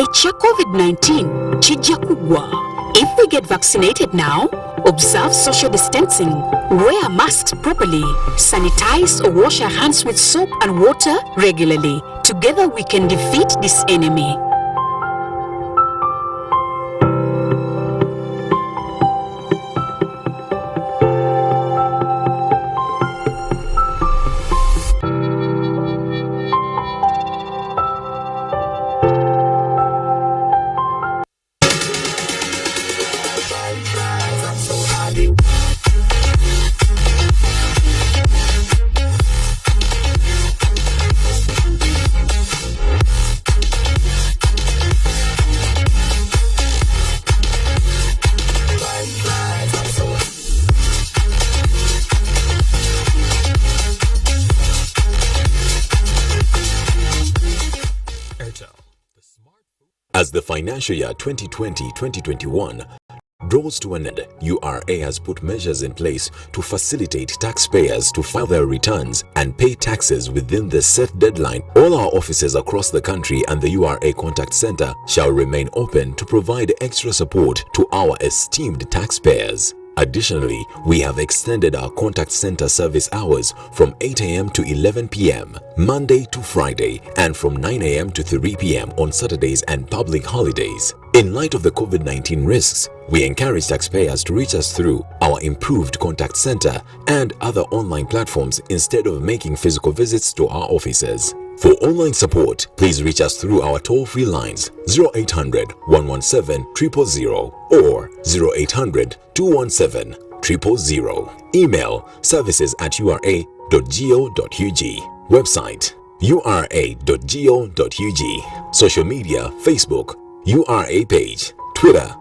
Ekya COVID-19 kijja kugwa. If we get vaccinated now, Observe social distancing, wear masks properly, sanitize or wash our hands with soap and water regularly. Together we can defeat this enemy. As the financial year 2020-2021 draws to an end, URA has put measures in place to facilitate taxpayers to file their returns and pay taxes within the set deadline. All our offices across the country and the URA Contact Center shall remain open to provide extra support to our esteemed taxpayers. Additionally, we have extended our contact center service hours from 8 a.m. to 11 p.m. Monday to Friday and from 9 a.m. to 3 p.m. on Saturdays and public holidays. In light of the COVID-19 risks, we encourage taxpayers to reach us through our improved contact center and other online platforms instead of making physical visits to our offices. For online support, please reach us through our toll-free lines 0800 117 000 or 0800 217 000. Email services@ura.go.ug. Website ura.go.ug. Social media: Facebook, URA page, Twitter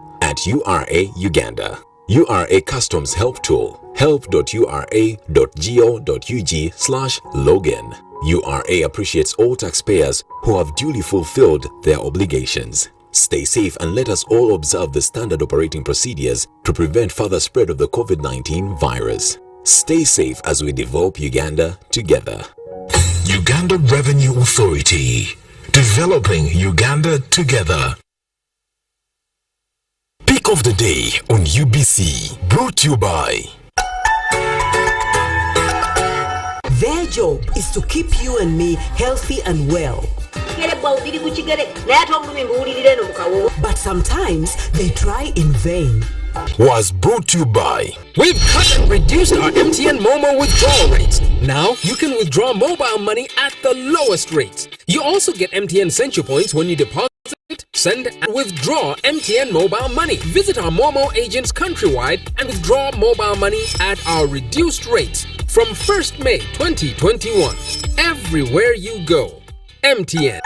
@URA Uganda. URA Customs Help Tool, help.ura.go.ug/login. URA appreciates all taxpayers who have duly fulfilled their obligations. Stay safe and let us all observe the standard operating procedures to prevent further spread of the COVID-19 virus. Stay safe as we develop Uganda together. Uganda Revenue Authority, developing Uganda together. Pick of the day on UBC, brought to you by. Their job is to keep you and me healthy and well. But sometimes they try in vain. Was brought to you by. We've cut and reduced our MTN Momo withdrawal rates. Now you can withdraw mobile money at the lowest rates. You also get MTN Central Points when you deposit, send and withdraw MTN mobile money. Visit our Momo agents countrywide and withdraw mobile money at our reduced rates from 1st May 2021. Everywhere you go, MTN.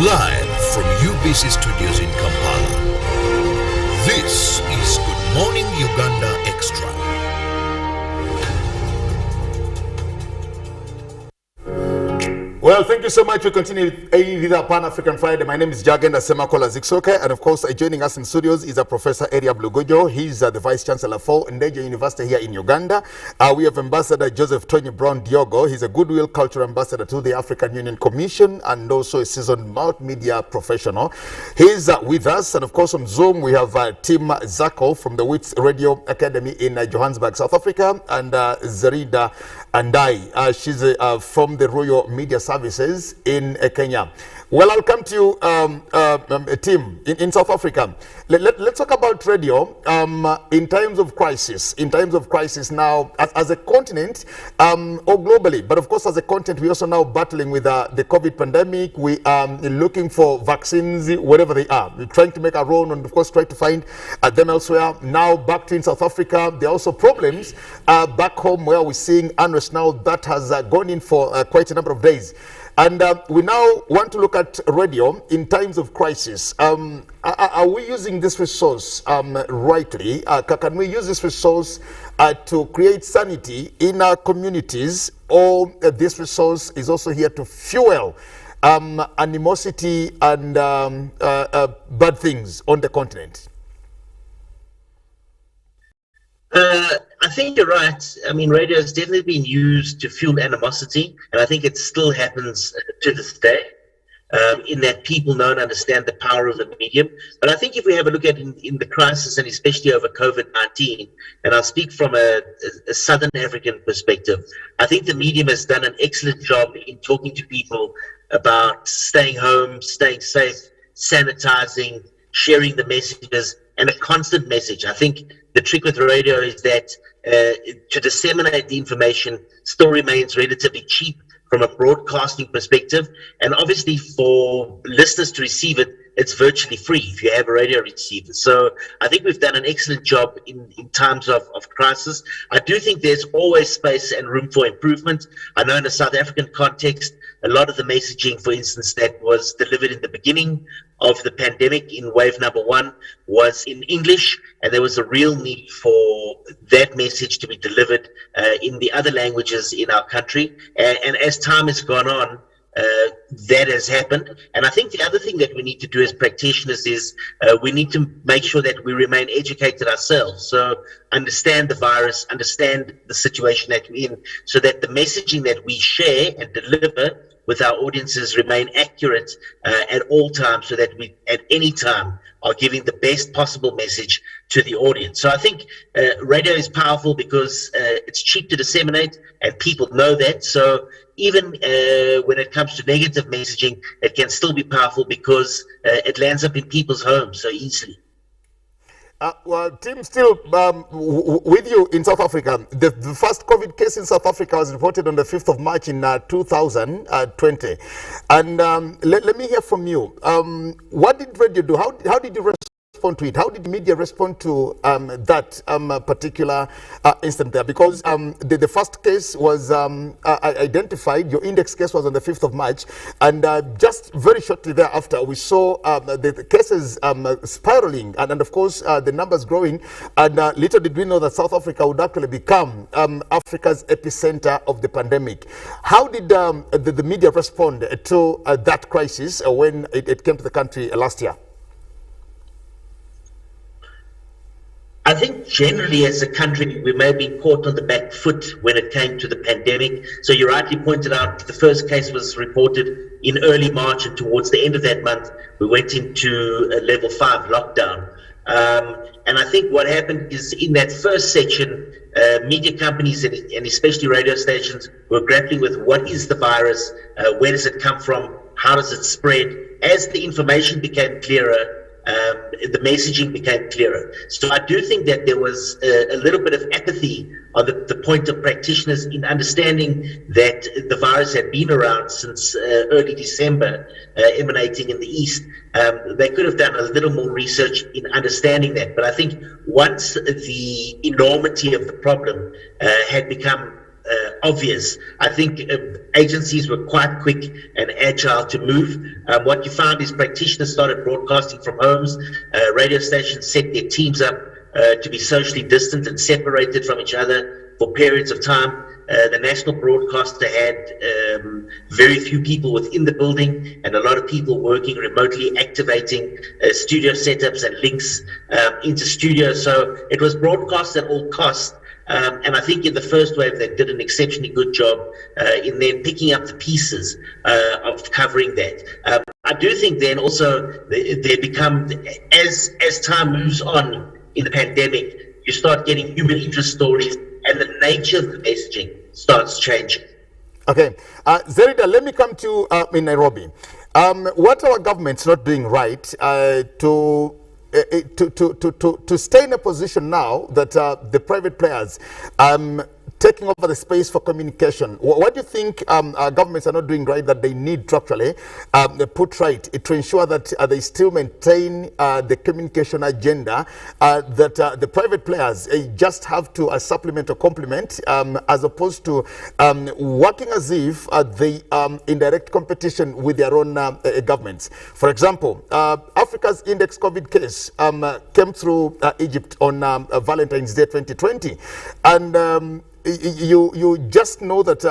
Live from UBC Studios in Kampala. This is Good Morning Uganda Extra. Well, thank you so much. We continue with our Pan-African Friday. My name is Jagenda Semakola Ziksoke, and of course, joining us in studios is Professor Eria Blugojo. He's the Vice Chancellor for Ndeje University here in Uganda. We have Ambassador Joseph Tony Brown Diogo. He's a Goodwill Cultural Ambassador to the African Union Commission and also a seasoned multimedia professional. He's with us, and of course, on Zoom, we have Tim Zako from the Wits Radio Academy in Johannesburg, South Africa, and Zerida Andai. She's from the Royal Media Services in Kenya. Well, I'll come to you, Tim, in South Africa. Let's talk about radio in times of crisis. In times of crisis now, as a continent or globally, but of course as a continent, we're also now battling with the COVID pandemic. We are looking for vaccines wherever they are. We're trying to make our own and of course try to find them elsewhere. Now back to in South Africa, there are also problems back home where we're seeing unrest now that has gone in for quite a number of days. And we now want to look at radio in times of crisis. Are we using this resource rightly? Can we use this resource to create sanity in our communities, or this resource is also here to fuel animosity and bad things on the continent? I think you're right. I mean, radio has definitely been used to fuel animosity, and I think it still happens to this day. in that people know and understand the power of the medium. But I think if we have a look at in the crisis, and especially over COVID-19, and I'll speak from a Southern African perspective, I think the medium has done an excellent job in talking to people about staying home, staying safe, sanitizing, sharing the messages, and a constant message. I think the trick with radio is that to disseminate the information still remains relatively cheap from a broadcasting perspective, and obviously for listeners to receive it, it's virtually free if you have a radio receiver. So I think we've done an excellent job in times of crisis. I do think there's always space and room for improvement. I know in a South African context, a lot of the messaging, for instance, that was delivered in the beginning of the pandemic in wave number 1 was in English, and there was a real need for that message to be delivered in the other languages in our country. And as time has gone on, that has happened. And I think the other thing that we need to do as practitioners is we need to make sure that we remain educated ourselves. So understand the virus, understand the situation that we're in, so that the messaging that we share and deliver with our audiences remain accurate at all times, so that we at any time are giving the best possible message to the audience. So I think radio is powerful because it's cheap to disseminate and people know that. So even when it comes to negative messaging, it can still be powerful because it lands up in people's homes so easily. Well, Tim, still with you in South Africa, the first COVID case in South Africa was reported on the 5th of March in 2020. And let me hear from you. What did radio do? How did you respond to it? How did the media respond to that particular incident there? Because the first case was identified, your index case was on the 5th of March, and just very shortly thereafter, we saw the cases spiraling, and of course, the numbers growing, and little did we know that South Africa would actually become Africa's epicenter of the pandemic. How did the media respond to that crisis when it came to the country last year? I think generally as a country, we may have been caught on the back foot when it came to the pandemic. So you rightly pointed out the first case was reported in early March, and towards the end of that month, we went into a level 5 lockdown. And I think what happened is in that first section, media companies and especially radio stations were grappling with what is the virus, where does it come from, how does it spread. As the information became clearer, the messaging became clearer. So I do think that there was a little bit of apathy on the point of practitioners in understanding that the virus had been around since early December, emanating in the East. They could have done a little more research in understanding that. But I think once the enormity of the problem had become obvious, I think agencies were quite quick and agile to move. What you found is practitioners started broadcasting from homes. Radio stations set their teams up to be socially distant and separated from each other for periods of time. The national broadcaster had very few people within the building and a lot of people working remotely, activating studio setups and links into studio. So it was broadcast at all costs. And I think in the first wave, they did an exceptionally good job in then picking up the pieces of covering that. I do think then also they become, as time moves on in the pandemic, you start getting human interest stories and the nature of the messaging starts changing. Okay. Zerida, let me come to you in Nairobi. What our government's not doing right to stay in a position now that the private players taking over the space for communication. What do you think our governments are not doing right that they need to actually put right to ensure that they still maintain the communication agenda that the private players just have to supplement or complement as opposed to working as if they in direct competition with their own governments? For example, Africa's index COVID case came through Egypt on Valentine's Day 2020, and you just know that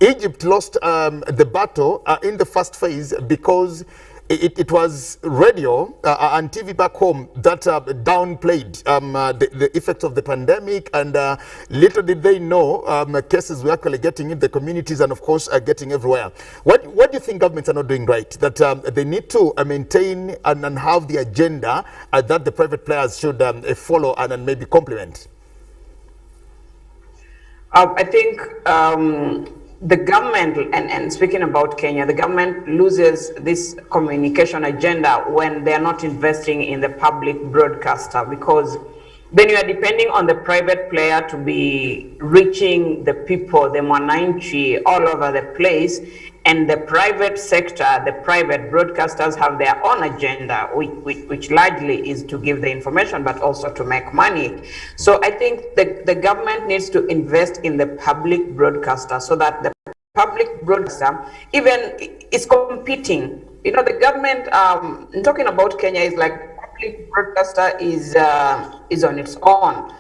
Egypt lost the battle in the first phase because it was radio and TV back home that downplayed the effects of the pandemic, and little did they know cases were actually getting in the communities and of course getting everywhere. What do you think governments are not doing right, that they need to maintain and have the agenda that the private players should follow and maybe complement? I think the government, and speaking about Kenya, the government loses this communication agenda when they are not investing in the public broadcaster, because then you are depending on the private player to be reaching the people, the mwananchi, all over the place. And the private sector, the private broadcasters have their own agenda, which largely is to give the information, but also to make money. So I think the government needs to invest in the public broadcaster so that the public broadcaster even is competing. You know, the government, talking about Kenya, is like public broadcaster is on its own.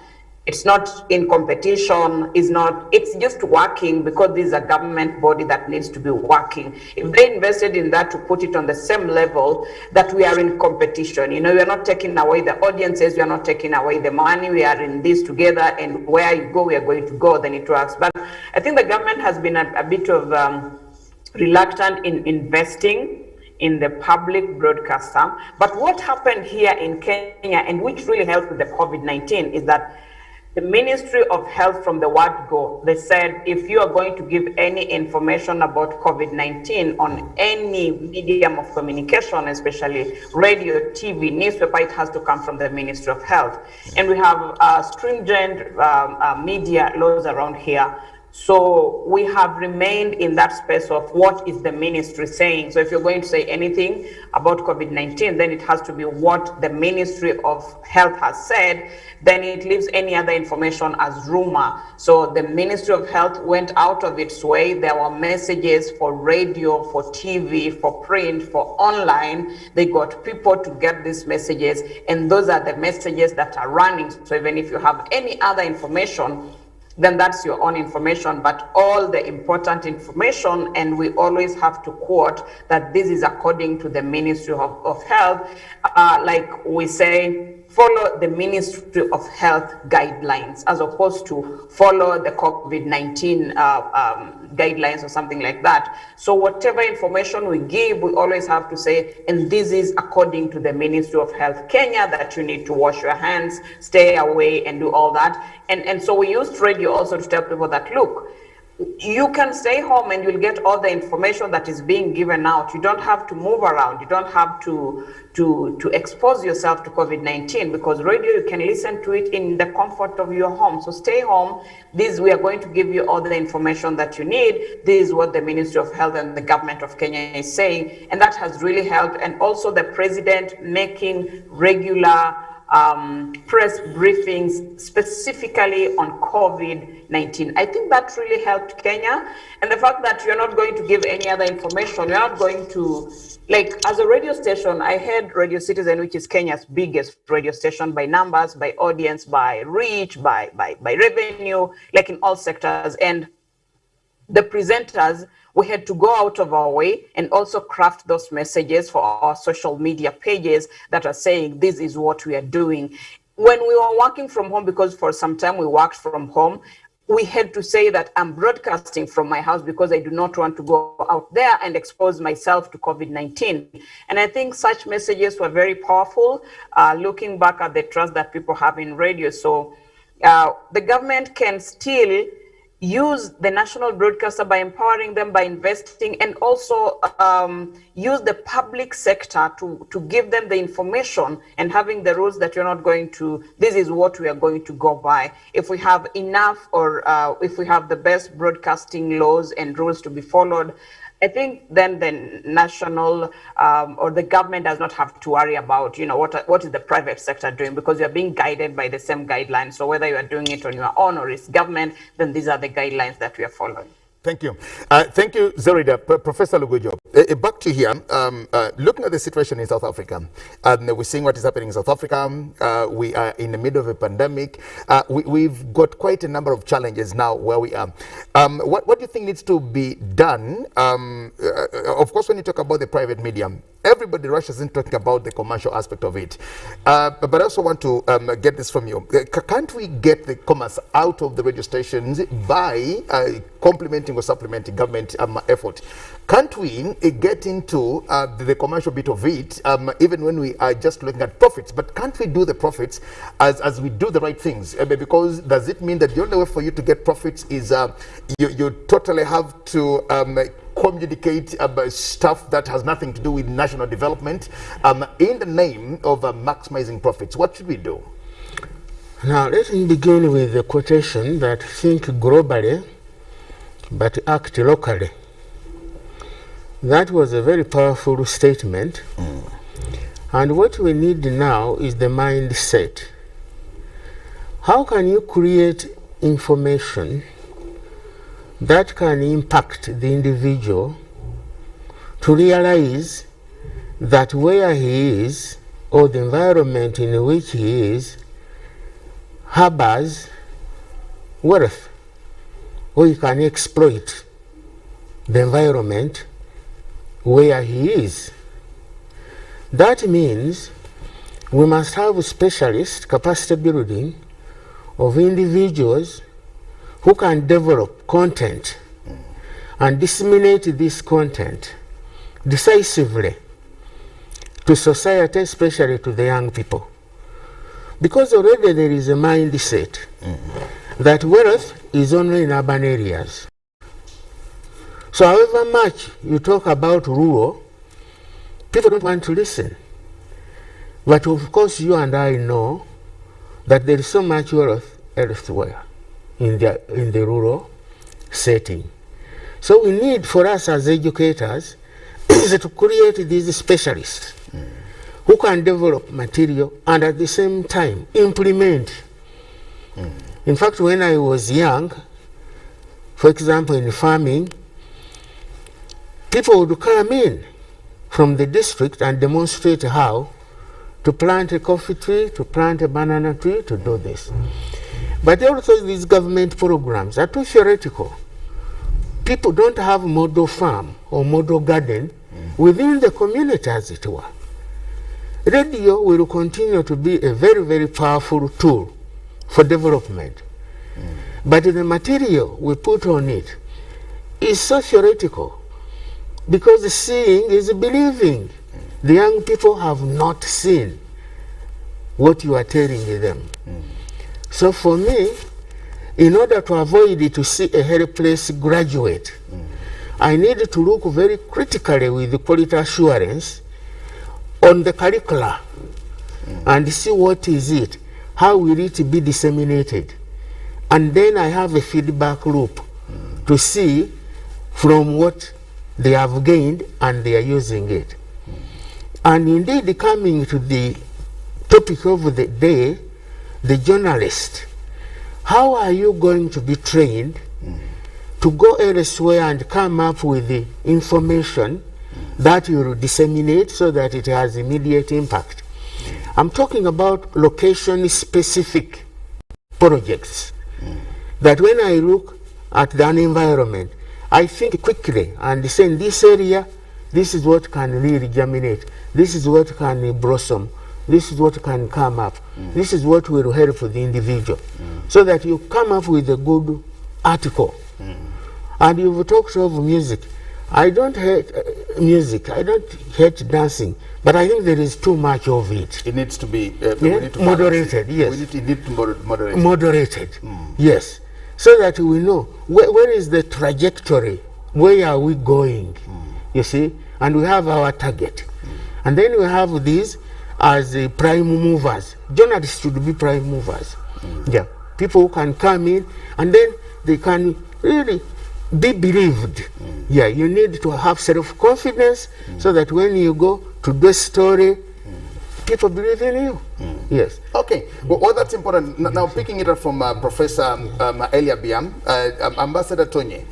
It's not in competition, it's just working because this is a government body that needs to be working. If they invested in that to put it on the same level that we are in competition, you know, we are not taking away the audiences, we are not taking away the money, we are in this together, and where you go, we are going to go, then it works. But I think the government has been a bit of reluctant in investing in the public broadcaster. But what happened here in Kenya, and which really helped with the COVID-19, is that the Ministry of Health from the word go, they said, if you are going to give any information about COVID-19 on any medium of communication, especially radio, TV, newspaper, it has to come from the Ministry of Health. And we have stringent media laws around here. So we have remained in that space of what is the ministry saying. So if you're going to say anything about COVID-19, then it has to be what the Ministry of Health has said. Then it leaves any other information as rumor. So the Ministry of Health went out of its way. There were messages for radio, for TV, for print, for online. They got people to get these messages, and those are the messages that are running. So even if you have any other information, then that's your own information, but all the important information, and we always have to quote that this is according to the Ministry of Health, like we say, follow the Ministry of Health guidelines, as opposed to follow the COVID-19 guidelines or something like that. So whatever information we give, we always have to say, and this is according to the Ministry of Health Kenya, that you need to wash your hands, stay away, and do all that. And so we used radio also to tell people that, look, you can stay home and you'll get all the information that is being given out. You don't have to move around. You don't have to expose yourself to COVID-19, because radio, you can listen to it in the comfort of your home. So stay home. We are going to give you all the information that you need. This is what the Ministry of Health and the government of Kenya is saying. And that has really helped. And also the president making regular press briefings specifically on COVID-19. I think that really helped Kenya. And the fact that you're not going to give any other information, you're not going to, like, as a radio station, I heard Radio Citizen, which is Kenya's biggest radio station by numbers, by audience, by reach, by revenue, like in all sectors. And the presenters, we had to go out of our way and also craft those messages for our social media pages that are saying, this is what we are doing. When we were working from home, because for some time we worked from home, we had to say that I'm broadcasting from my house because I do not want to go out there and expose myself to COVID-19. And I think such messages were very powerful, looking back at the trust that people have in radio. So the government can still use the national broadcaster by empowering them, by investing, and also use the public sector to give them the information and having the rules that you're not going to, this is what we are going to go by. If we have enough, or if we have the best broadcasting laws and rules to be followed, I think then the national or the government does not have to worry about, you know, what is the private sector doing, because you're being guided by the same guidelines. So whether you are doing it on your own or it's government, then these are the guidelines that we are following. Thank you. Thank you, Zerida. Professor Lugujo, back to here. Looking at the situation in South Africa, we're seeing what is happening in South Africa. We are in the middle of a pandemic. We've got quite a number of challenges now where we are. What do you think needs to be done? Of course, when you talk about the private media, everybody rushes in talking about the commercial aspect of it. But I also want to get this from you. Can't we get the commerce out of the radio stations by complementing or supplementing government effort? Can't we get into the commercial bit of it, even when we are just looking at profits? But can't we do the profits as we do the right things? Because does it mean that the only way for you to get profits is you totally have to communicate about stuff that has nothing to do with national development in the name of maximizing profits? What should we do? Now, let me begin with the quotation that think globally but act locally. That was a very powerful statement. And what we need now is the mindset. How can you create information that can impact the individual to realize that where he is or the environment in which he is harbors wealth, or you can exploit the environment where he is? That means we must have specialist capacity building of individuals who can develop content and disseminate this content decisively to society, especially to the young people. Because already there is a mindset that wealth is only in urban areas. So however much you talk about rural, people don't want to listen. But of course you and I know that there is so much wealth elsewhere in the rural setting. So we need, for us as educators, is to create these specialists who can develop material and at the same time implement. In fact, when I was young, for example, in farming, people would come in from the district and demonstrate how to plant a coffee tree, to plant a banana tree, to do this. But also these government programs are too theoretical. People don't have model farm or model garden within the community, as it were. Radio will continue to be a very, very powerful tool for development. But the material we put on it is so theoretical, because seeing is believing. The young people have not seen what you are telling them. So for me, in order to avoid to see a helpless graduate, I need to look very critically with quality assurance on the curricula and see what is it, how will it be disseminated. And then I have a feedback loop to see from what they have gained and they are using it. And indeed, coming to the topic of the day, the journalist, how are you going to be trained to go elsewhere and come up with the information that you will disseminate so that it has immediate impact? I'm talking about location-specific projects, that when I look at an environment, I think quickly and say, in this area, this is what can really germinate, this is what can blossom, this is what can come up, this is what will help the individual, so that you come up with a good article. And you've talked of music. I don't hate music, I don't hate dancing, but I think there is too much of it. It needs to be moderated, yes. We need to moderate. Moderated, yes. So that we know where is the trajectory, where are we going, you see, and we have our target. And then we have these as prime movers. Journalists should be prime movers. Yeah, people who can come in and then they can really be believed. Yeah, you need to have self-confidence so that when you go to do a story, people believe in you. Yes. Okay. Well, that's important. Now, picking it up from Professor Elia Biam, Ambassador Tonye,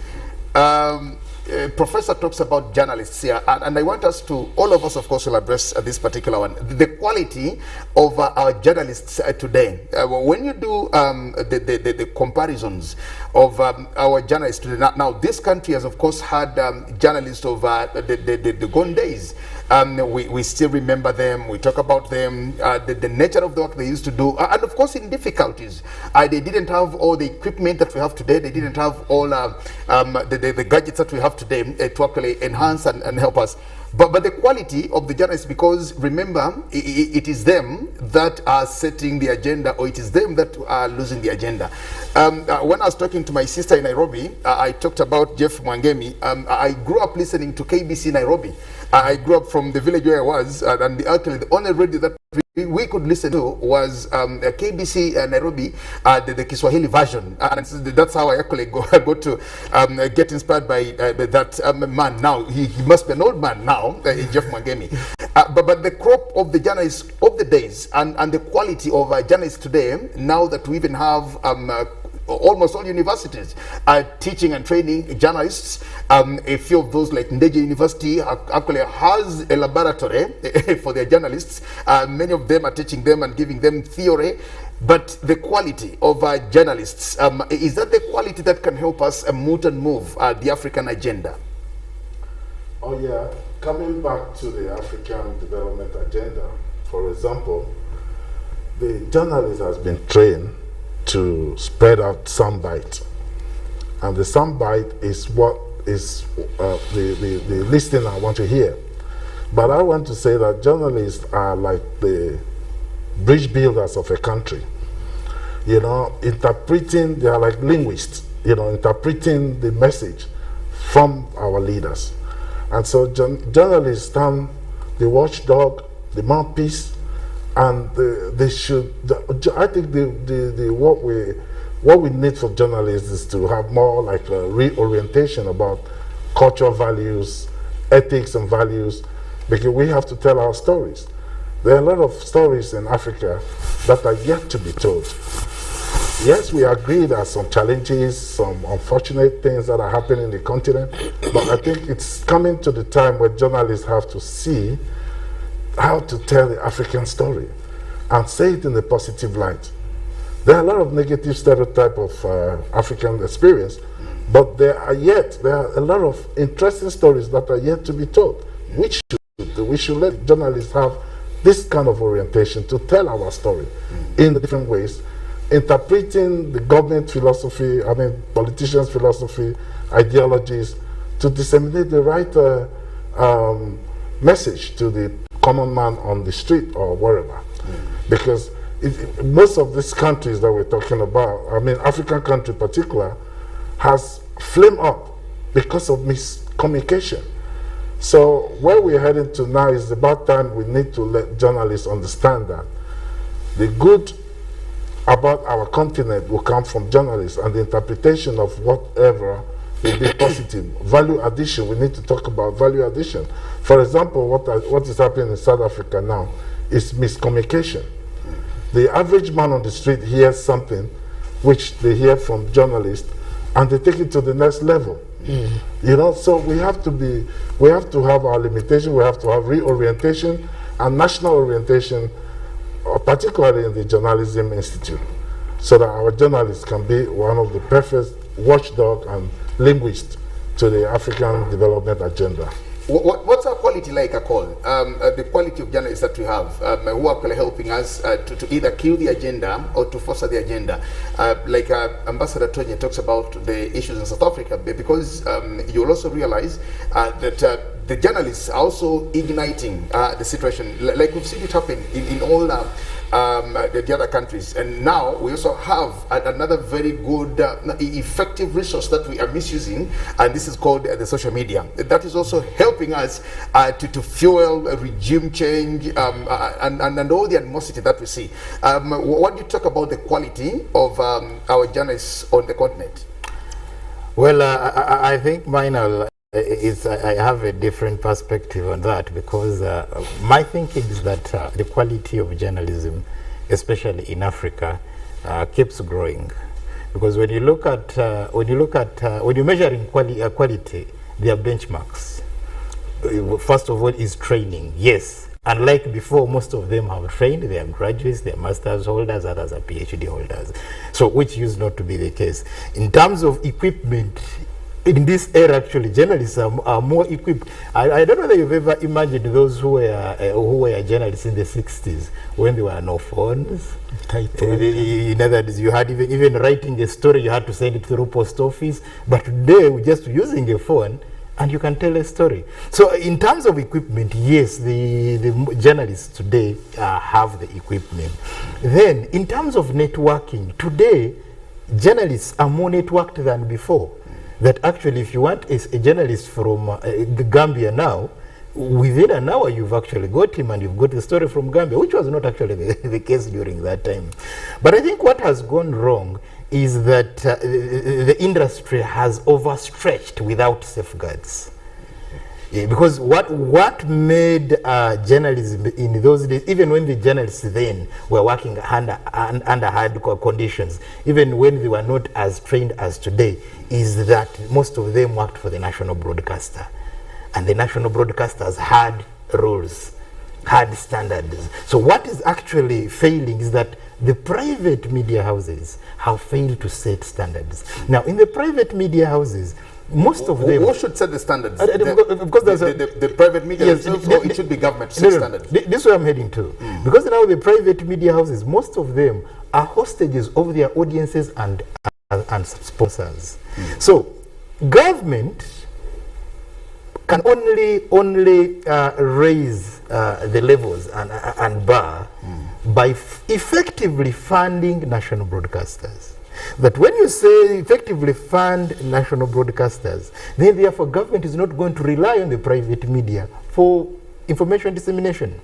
Professor talks about journalists here, and I want us to, all of us, of course, will address this particular one. The quality of our journalists today. When you do the comparisons of our journalists today, now this country has, of course, had journalists of the gone days. We still remember them, we talk about them, the nature of the work they used to do, and of course in difficulties. They didn't have all the equipment that we have today, they didn't have all the gadgets that we have today to actually enhance and help us. But the quality of the journalists, because remember, it is them that are setting the agenda, or it is them that are losing the agenda. When I was talking to my sister in Nairobi, I talked about Jeff Mwangemi. I grew up listening to KBC Nairobi. I grew up from the village where I was, and actually the only radio that we could listen to was KBC Nairobi, the Kiswahili version, and that's how I actually got to get inspired by that man. Now he must be an old man now, Jeff Mwangemi. But the crop of the journalists of the days and the quality of journalists today, now that we even have almost all universities are teaching and training journalists. A few of those, like Ndeje University, actually has a laboratory for their journalists. Many of them are teaching them and giving them theory. But the quality of journalists, is that the quality that can help us move the African agenda? Oh yeah, coming back to the African development agenda, for example, the journalist has been trained to spread out soundbite, and the soundbite is what is the listener I want to hear. But I want to say that journalists are like the bridge builders of a country. You know, interpreting, they are like linguists, you know, interpreting the message from our leaders. And so journalists stand the watchdog, the mouthpiece, and they should. I think what we need for journalists is to have more like a reorientation about cultural values, ethics, and values, because we have to tell our stories. There are a lot of stories in Africa that are yet to be told. Yes, we agree there are some challenges, some unfortunate things that are happening in the continent, but I think it's coming to the time where journalists have to see how to tell the African story and say it in a positive light. There are a lot of negative stereotype of African experience, but there are a lot of interesting stories that are yet to be told. We should let journalists have this kind of orientation to tell our story in different ways, interpreting the government philosophy, politicians' philosophy, ideologies, to disseminate the right message to the common man on the street or wherever. Because most of these countries that we're talking about, African country in particular, has flamed up because of miscommunication. So where we're heading to now is about time we need to let journalists understand that the good about our continent will come from journalists, and the interpretation of whatever will be positive. Value addition, we need to talk about value addition. For example, what is happening in South Africa now is miscommunication. The average man on the street hears something which they hear from journalists, and they take it to the next level. You know, so we have to have our limitation, we have to have reorientation and national orientation, particularly in the Journalism Institute, so that our journalists can be one of the perfect watchdog and linguists to the African development agenda. What's our quality like, Akol? The quality of journalists that we have, who are helping us to either kill the agenda or to foster the agenda. Like Ambassador Tonya talks about the issues in South Africa, because you'll also realize that the journalists are also igniting the situation. Like we've seen it happen in all the other countries. And now we also have another very good, effective resource that we are misusing, and this is called the social media. That is also helping us to fuel regime change and all the animosity that we see. What do you talk about the quality of our journalists on the continent? Well, I think mine I have a different perspective on that, because my thinking is that the quality of journalism, especially in Africa, keeps growing. Because when you look at when you're measuring quality, there are benchmarks. First of all is training. Yes, unlike before, most of them have trained. They are graduates, they are masters holders, others are PhD holders. So which used not to be the case. In terms of equipment, in this era, actually, journalists are more equipped. I don't know whether you've ever imagined those who were journalists in the 60s when there were no phones. In other words, you had even writing a story, you had to send it through post office. But today, we're just using a phone, and you can tell a story. So in terms of equipment, yes, the journalists today have the equipment. Then, in terms of networking, today, journalists are more networked than before. That actually, if you want a journalist from the Gambia now, within an hour you've actually got him and you've got the story from Gambia, which was not actually the case during that time. But I think what has gone wrong is that the industry has overstretched without safeguards. Because what made journalism in those days, even when the journalists then were working under hard conditions, even when they were not as trained as today, is that most of them worked for the national broadcaster. And the national broadcasters had rules, had standards. So what is actually failing is that the private media houses have failed to set standards. Now, in the private media houses, most of them... Who should set the standards? Of course, the private media themselves, or it should be government to set standards? This is where I'm heading to. Because now the private media houses, most of them are hostages of their audiences and sponsors. So, government can only raise the levels and bar by effectively funding national broadcasters. But when you say effectively fund national broadcasters, then therefore government is not going to rely on the private media for information dissemination.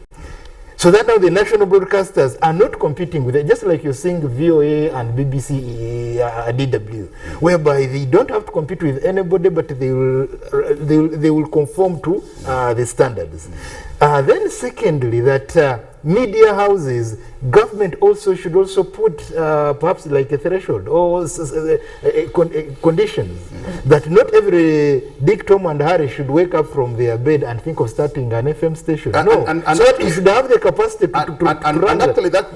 So that now the national broadcasters are not competing with it, just like you're seeing VOA and BBC, DW, whereby they don't have to compete with anybody, but they will conform to the standards. Then secondly, that media houses, government also should also put perhaps like a threshold or conditions that not every Dick, Tom and Harry should wake up from their bed and think of starting an FM station. No, so that you should have the capacity to run and actually that's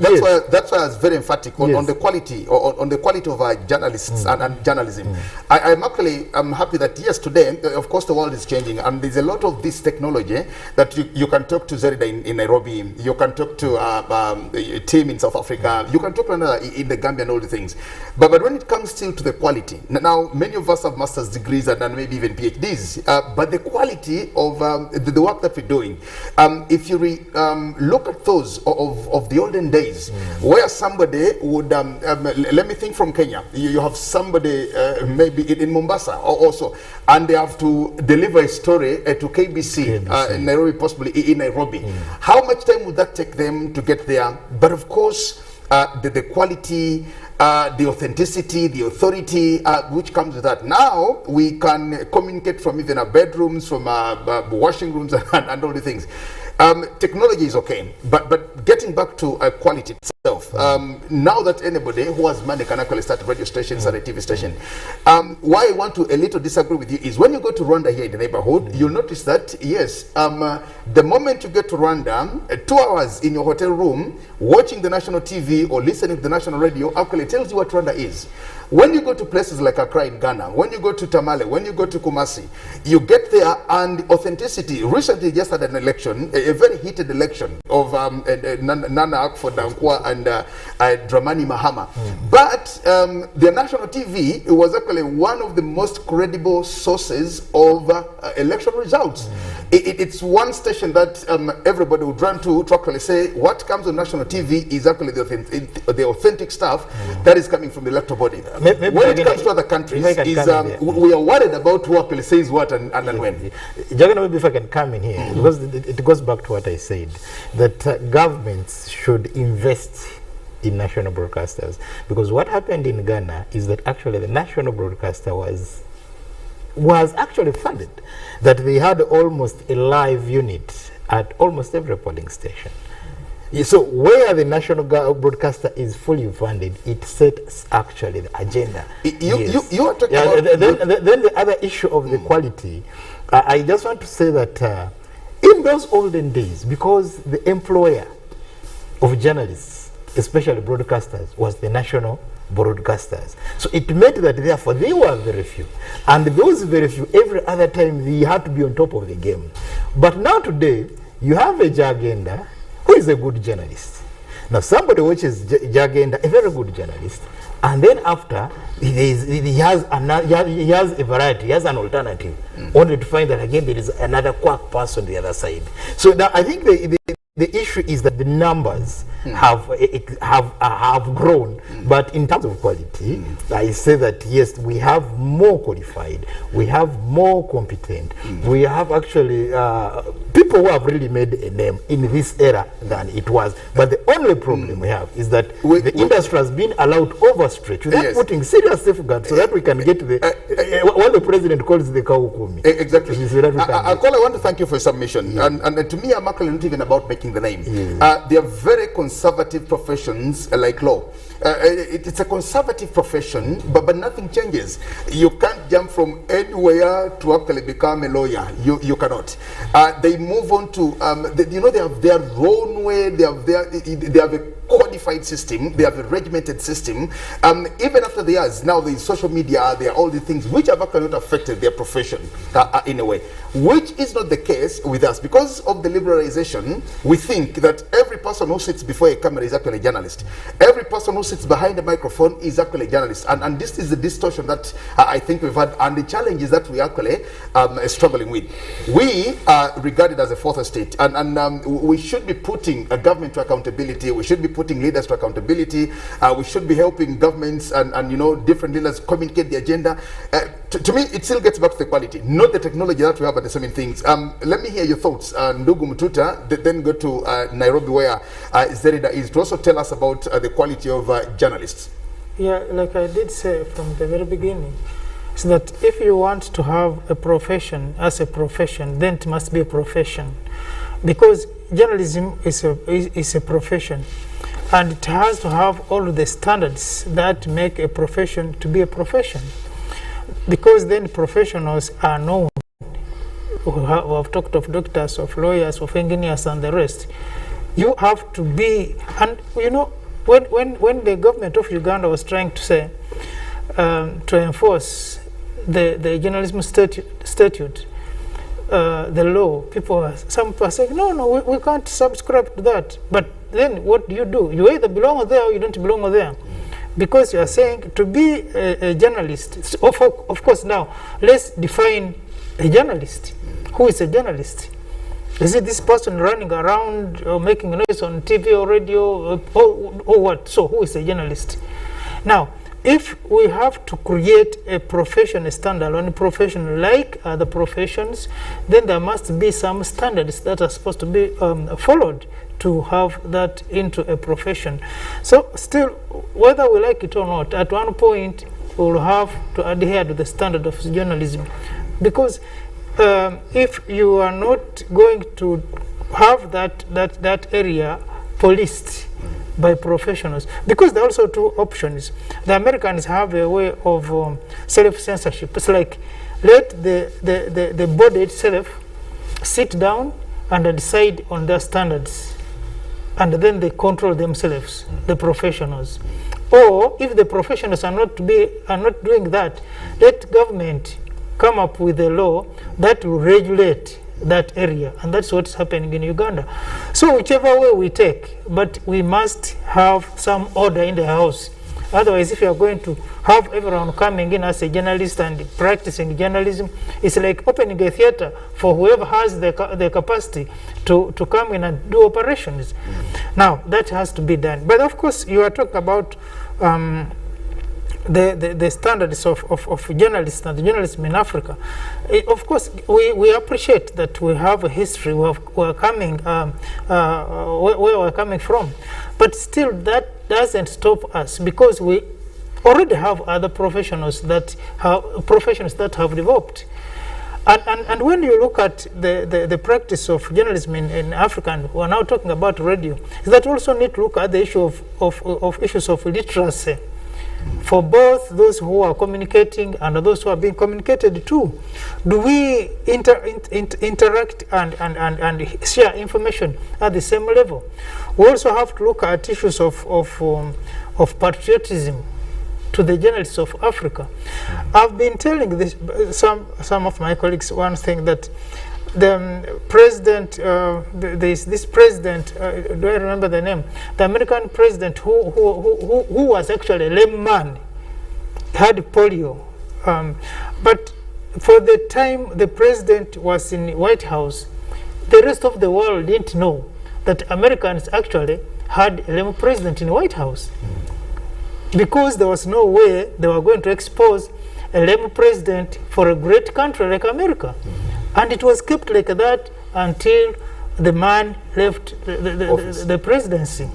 why I was very emphatic on the quality on the quality of our journalists and journalism. I'm happy that yes, today of course the world is changing and there's a lot of this technology that you can talk to Zerida in Nairobi, you can talk to a team in South Africa, you can talk to another in the Gambia and all the things. But when it comes still to the quality, now many of us have master's degrees and maybe even PhDs, but the quality of the work that we're doing, if you look at those of the olden days, where somebody would, let me think from Kenya, you have somebody maybe in Mombasa also, and they have to deliver a story to KBC, in Nairobi, possibly in Nairobi. How much time would that take them to get there? But of course, the quality, the authenticity, the authority which comes with that. Now we can communicate from even our bedrooms, from our washing rooms and all the things. Technology is okay, but getting back to quality itself, now that anybody who has money can actually start a radio station, start a TV station. Why I want to a little disagree with you is when you go to Rwanda here in the neighborhood, you'll notice that, yes, the moment you get to Rwanda, 2 hours in your hotel room, watching the national TV or listening to the national radio actually tells you what Rwanda is. When you go to places like Accra in Ghana, when you go to Tamale, when you go to Kumasi, you get there and authenticity. Recently just had an election, a very heated election of Nana Akfo-Dankwa and Dramani Mahama. But the national TV was actually one of the most credible sources of election results. It's one station that everybody would run to actually say what comes on national TV is actually the authentic stuff that is coming from the electoral body. When it comes to other countries, we are worried about who actually says what and when. Jagana, maybe if I can come in here, because it goes back to what I said, that governments should invest in national broadcasters. Because what happened in Ghana is that actually the national broadcaster was actually funded, that they had almost a live unit at almost every polling station. So where the national broadcaster is fully funded, it sets actually the agenda. You are talking about... Then the other issue of the quality, I just want to say that in those olden days, because the employer of journalists, especially broadcasters, was the national broadcasters. So it meant that therefore they were very few. And those very few, every other time they had to be on top of the game. But now today, you have a Jagenda who is a good journalist. Now somebody watches Jagenda, a very good journalist, and then after he has a variety, he has an alternative, only to find that again there is another quack person on the other side. So now I think the issue is that the numbers have grown, but in terms of quality, I say that yes, we have more qualified, we have more competent, we have actually people who have really made a name in this era than it was. But the only problem we have is that the industry has been allowed to overstretch without putting serious safeguards so that we can get the what the president calls the kaukumi. Exactly. I want to thank you for your submission. And to me, I'm actually not even about making the name. They are very conservative professions like law. It's a conservative profession, but nothing changes. You can't jump from anywhere to actually become a lawyer. You cannot. They move on to they have their own way. They have a codified system. They have a regimented system. Even after the years, now there is social media. There are all these things which have actually not affected their profession in a way, which is not the case with us. Because of the liberalization, we think that every person who sits before a camera is actually a journalist. Every person who sits behind a microphone is actually a journalist. And this is the distortion that I think we've had, and the challenges that we actually struggling with. We are regarded as a fourth estate, and we should be putting a government to accountability. We should be putting leaders to accountability. We should be helping governments and different leaders communicate the agenda. To me, it still gets back to the quality, not the technology that we have, but the same things. Let me hear your thoughts, Ndugu Mututa, then go to Nairobi, where Zerida is, to also tell us about the quality of journalists. Yeah, like I did say from the very beginning, is that if you want to have a profession as a profession, then it must be a profession, because journalism is a profession, and it has to have all the standards that make a profession to be a profession, because then professionals are known. We have talked of doctors, of lawyers, of engineers, and the rest. You have to be, and when the government of Uganda was trying to say to enforce the journalism statute, the law, some people are saying, no, we can't subscribe to that. But then what do? You either belong there or you don't belong there. Because you are saying to be a journalist, of course now, let's define a journalist. Who is a journalist? Is it this person running around or making noise on TV or radio or what? So who is a journalist? Now, if we have to create a profession, a standalone profession like other professions, then there must be some standards that are supposed to be followed to have that into a profession. So still, whether we like it or not, at one point we will have to adhere to the standard of journalism, because if you are not going to have that area policed by professionals, because there are also two options. The Americans have a way of self-censorship. It's like let the body itself sit down and decide on their standards, and then they control themselves, the professionals. Or if the professionals are not doing that, let government come up with a law that will regulate that area, and that's what's happening in Uganda. So whichever way we take, but we must have some order in the house. Otherwise, if you are going to have everyone coming in as a journalist and practicing journalism, it's like opening a theater for whoever has the capacity to come in and do operations. Now, that has to be done. But of course, you are talking about the standards of journalists and journalism in Africa. Of course, we appreciate that we have a history, we're coming where we're coming from, but still that doesn't stop us, because we already have other professionals that have developed. And when you look at the practice of journalism in Africa, and we're now talking about radio, is that also need to look at the issue of issues of literacy, for both those who are communicating and those who are being communicated to. Do we interact and share information at the same level? We also have to look at issues of patriotism to the journalists of Africa. I've been telling this some of my colleagues one thing, that the president, this president, do I remember the name? The American president who was actually a lame man, had polio. But for the time the president was in the White House, the rest of the world didn't know that Americans actually had a lame president in the White House. Because there was no way they were going to expose a lame president for a great country like America. And it was kept like that until the man left the presidency.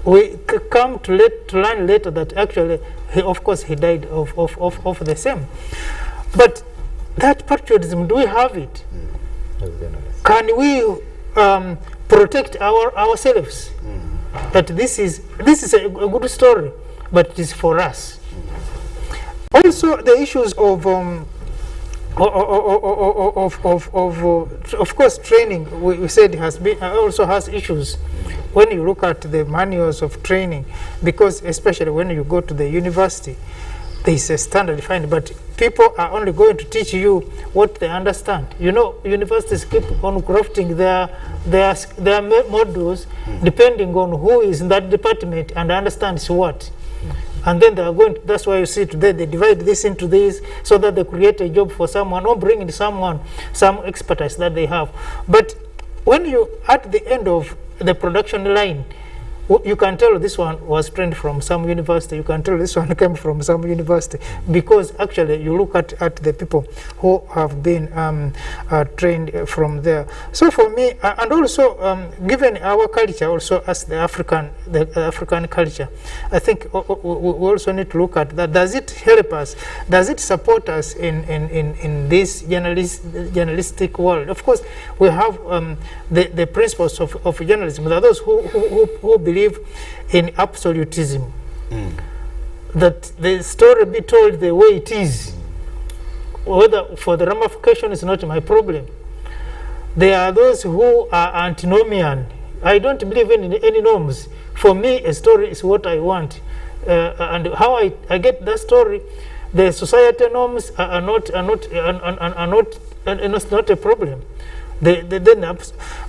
We come to learn later that actually, of course, he died of the same. But that patriotism, do we have it? Can we protect ourselves? That this is a good story, but it is for us. Also, the issues of course, training, we said also has issues when you look at the manuals of training, because especially when you go to the university, there is a standard defined, but people are only going to teach you what they understand. You know, universities keep on crafting their modules depending on who is in that department and understands what. And then they are going to, that's why you see today they divide this into this so that they create a job for someone or bring in someone, some expertise that they have. But when you, at the end of the production line, you can tell this one was trained from some university, you can tell this one came from some university, because actually you look at the people who have been trained from there. So for me, and also given our culture also as the African culture, I think we also need to look at that. Does it help us? Does it support us in this journalistic world? Of course, we have the principles of journalism. There are those who believe in absolutism, that the story be told the way it is, whether for the ramification is not my problem. There are those who are antinomian. I don't believe in any norms. For me, a story is what I want, and how I get that story. The societal norms are not a problem.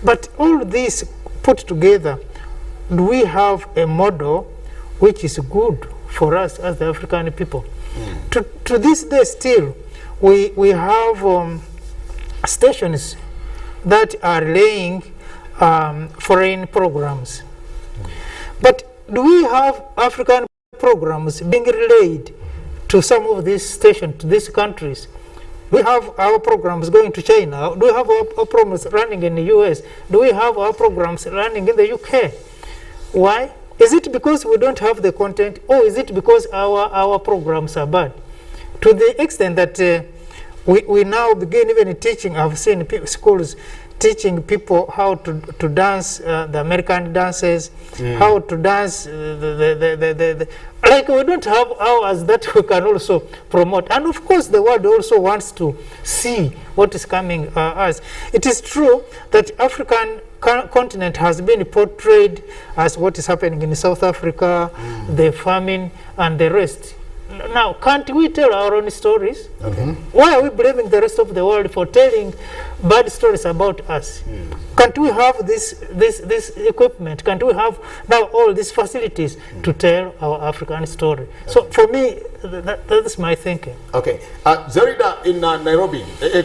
But all this put together, do we have a model which is good for us as the African people? To this day still, we have stations that are laying foreign programs. But do we have African programs being relayed to some of these stations, to these countries? We have our programs going to China. Do we have our programs running in the US? Do we have our programs running in the UK? Why? Is it because we don't have the content, or is it because our programs are bad? To the extent that we now begin even teaching, I've seen schools teaching people how to dance the American dances, how to dance like we don't have hours that we can also promote. And of course the world also wants to see what is coming us. It is true that African continent has been portrayed as what is happening in South Africa, the famine and the rest. Now, can't we tell our own stories? Why are we blaming the rest of the world for telling bad stories about us? Can't we have this equipment? Can't we have now all these facilities to tell our African story? So for me, that's my thinking. Okay. Zerida in Nairobi,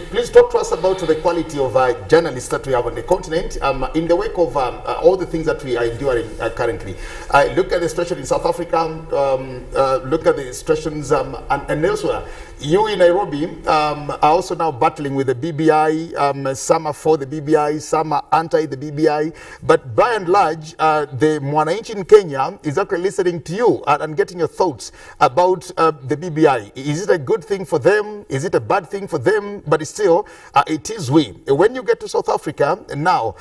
please talk to us about the quality of journalists that we have on the continent in the wake of all the things that we are enduring currently. Look at the situation in South Africa, look at the situations and elsewhere. You in Nairobi are also now battling with the BBI. Some are for the BBI, some are anti the BBI. But by and large, the Mwananchi in Kenya is actually listening to you and getting your thoughts about the BBI. Is it a good thing for them? Is it a bad thing for them? But still, it is we. When you get to South Africa now,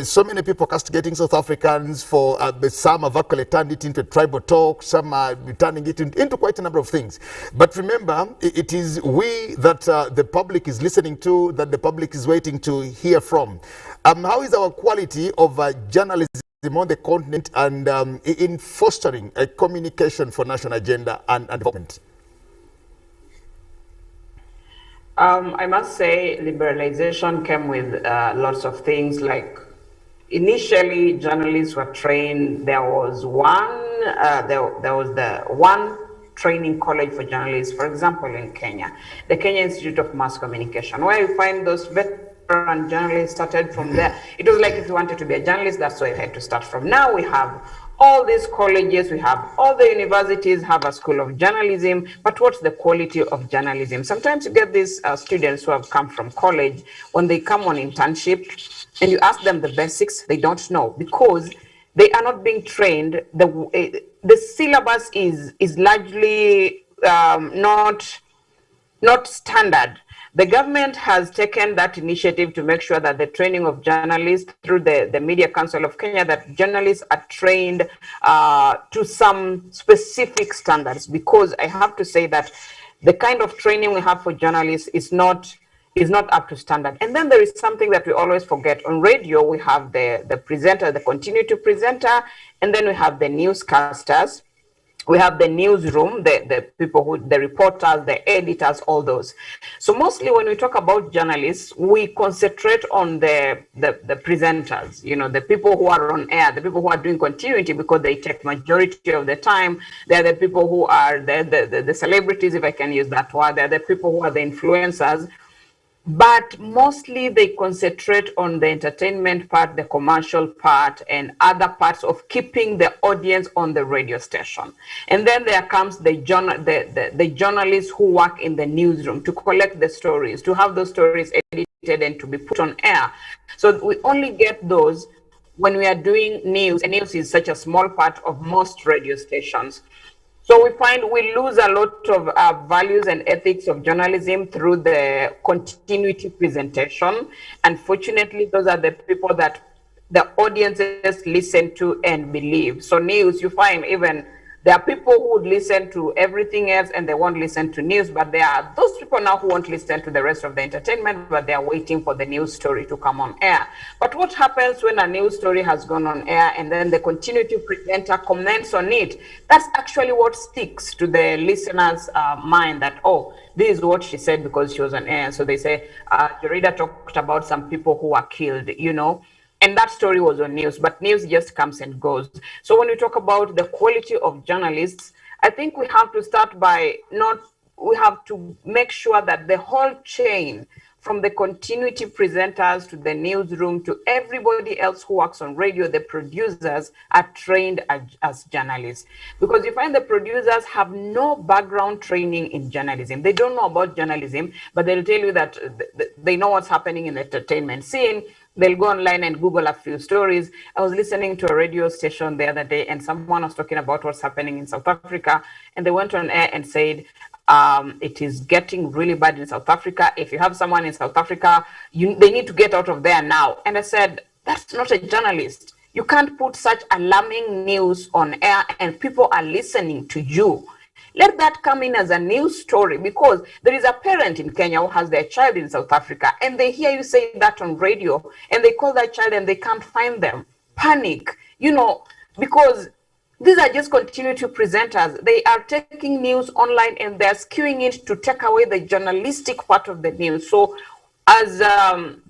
so many people castigating South Africans for some have actually turned it into tribal talk, some are turning it into quite a number of things. But remember, it is we that the public is listening to, that the public is waiting to hear from. How is our quality of journalism on the continent and in fostering a communication for national agenda and development? I must say liberalization came with lots of things. Like initially journalists were trained. There was the one training college for journalists, for example, in Kenya, the Kenya Institute of Mass Communication, where you find those veteran journalists started from there. It was like if you wanted to be a journalist, that's where you had to start from. Now we have all these colleges, we have all the universities have a school of journalism, but what's the quality of journalism? Sometimes you get these students who have come from college, when they come on internship and you ask them the basics, they don't know because they are not being trained. The syllabus is largely not standard. The government has taken that initiative to make sure that the training of journalists through the Media Council of Kenya, that journalists are trained to some specific standards, because I have to say that the kind of training we have for journalists is not up to standard. And then there is something that we always forget. On radio, we have the presenter, the continuity presenter, and then we have the newscasters. We have the newsroom, the people who, the reporters, the editors, all those. So mostly when we talk about journalists, we concentrate on the presenters, you know, the people who are on air, the people who are doing continuity, because they take majority of the time. They're the people who are the celebrities, if I can use that word. They're the people who are the influencers. But mostly they concentrate on the entertainment part, the commercial part, and other parts of keeping the audience on the radio station. And then there comes the journalists who work in the newsroom to collect the stories, to have those stories edited and to be put on air. So we only get those when we are doing news, and news is such a small part of most radio stations. So we find we lose a lot of values and ethics of journalism through the continuity presentation. Unfortunately, those are the people that the audiences listen to and believe. So news, you find even there are people who would listen to everything else and they won't listen to news, but there are those people now who won't listen to the rest of the entertainment, but they are waiting for the news story to come on air. But what happens when a news story has gone on air and then the continuity presenter comments on it? That's actually what sticks to the listener's mind, that, oh, this is what she said because she was on air. So they say, Jarida talked about some people who were killed, you know. And that story was on news, but news just comes and goes. So when we talk about the quality of journalists, I think we have to start by we have to make sure that the whole chain, from the continuity presenters to the newsroom to everybody else who works on radio, the producers are trained as journalists. Because you find the producers have no background training in journalism. They don't know about journalism, but they'll tell you that they know what's happening in the entertainment scene. They'll go online and Google a few stories. I was listening to a radio station the other day and someone was talking about what's happening in South Africa, and they went on air and said, it is getting really bad in South Africa. If you have someone in South Africa, they need to get out of there now. And I said, that's not a journalist. You can't put such alarming news on air and people are listening to you. Let that come in as a news story, because there is a parent in Kenya who has their child in South Africa and they hear you say that on radio and they call that child and they can't find them. Panic, you know, because these are just continuity presenters. They are taking news online and they're skewing it to take away the journalistic part of the news. So as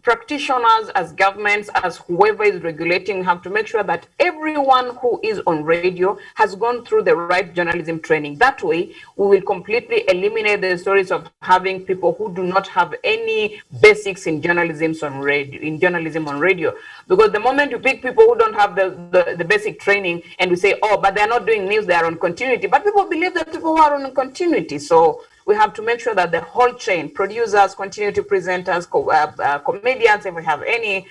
practitioners, as governments, as whoever is regulating, we have to make sure that everyone who is on radio has gone through the right journalism training. That way, we will completely eliminate the stories of having people who do not have any basics in journalism on radio. Because the moment you pick people who don't have the basic training and we say, oh, but they're not doing news, they're on continuity. But people believe that people who are on continuity. So we have to make sure that the whole chain, producers, continuity presenters, comedians, if we have any,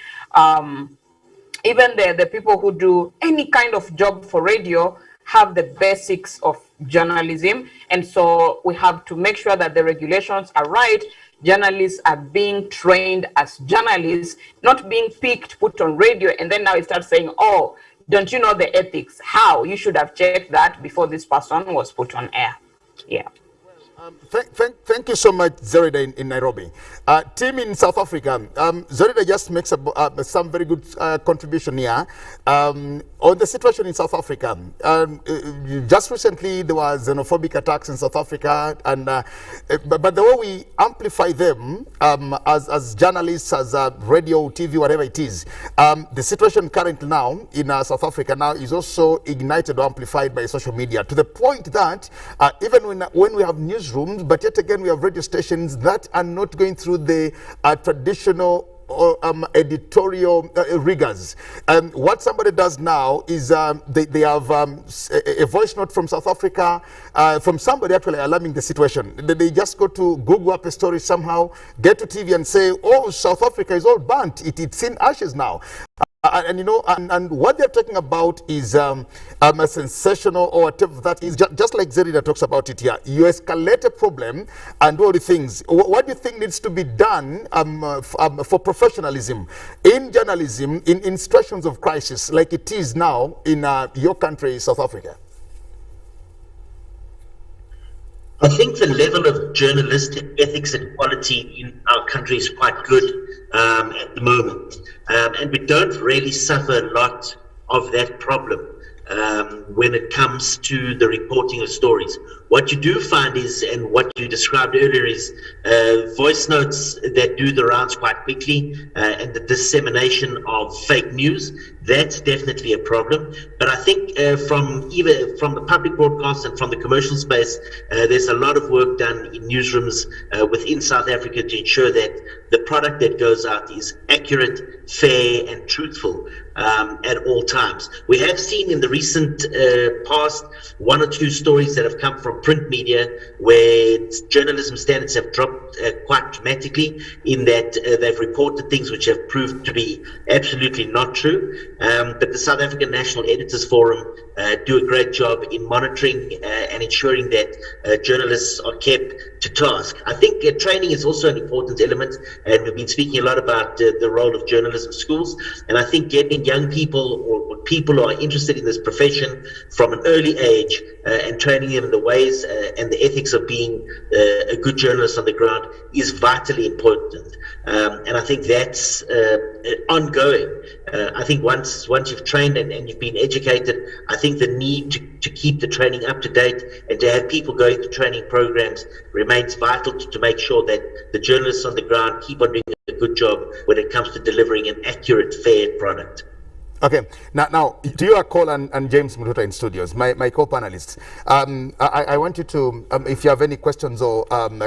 even the people who do any kind of job for radio, have the basics of journalism. And so we have to make sure that the regulations are right. Journalists are being trained as journalists, not being picked, put on radio, and then now it starts saying, oh, don't you know the ethics? How? You should have checked that before this person was put on air. Yeah. Thank you so much, Zorida in Nairobi. Team in South Africa, Zorida just makes some very good contribution here. on the situation in South Africa, just recently there was xenophobic attacks in South Africa, and but the way we amplify them as journalists, as radio, TV, whatever it is, the situation currently now in South Africa now is also ignited or amplified by social media, to the point that even when we have newsrooms, but yet again we have radio stations that are not going through the traditional editorial rigors. What somebody does now is they have a voice note from South Africa, from somebody actually alarming the situation. They just go to Google up a story somehow, get to TV and say, oh, South Africa is all burnt. It's in ashes now. And what they're talking about is a sensational or whatever that is, just like Zerida talks about it here. You escalate a problem and all the things. What do you think needs to be done for professionalism in journalism in situations of crisis like it is now in your country, South Africa? I think the level of journalistic ethics and quality in our country is quite good at the moment. And we don't really suffer a lot of that problem when it comes to the reporting of stories. What you do find is, and what you described earlier, is voice notes that do the rounds quite quickly, and the dissemination of fake news. That's definitely a problem. But I think from the public broadcast and from the commercial space, there's a lot of work done in newsrooms within South Africa to ensure that the product that goes out is accurate, fair, and truthful at all times. We have seen in the recent past one or two stories that have come from print media where journalism standards have dropped quite dramatically, in that they've reported things which have proved to be absolutely not true. But the South African National Editors Forum do a great job in monitoring and ensuring that journalists are kept to task. I think training is also an important element, and we've been speaking a lot about the role of journalism schools, and I think getting young people or people who are interested in this profession from an early age and training them in the ways and the ethics of being a good journalist on the ground is vitally important. And I think that's ongoing. I think once you've trained and you've been educated, I think the need to keep the training up to date and to have people going to training programs remains vital to make sure that the journalists on the ground keep on doing a good job when it comes to delivering an accurate, fair product. Okay, now to you, Cole and James Mututa in studios, my co-panelists. I want you to, if you have any questions or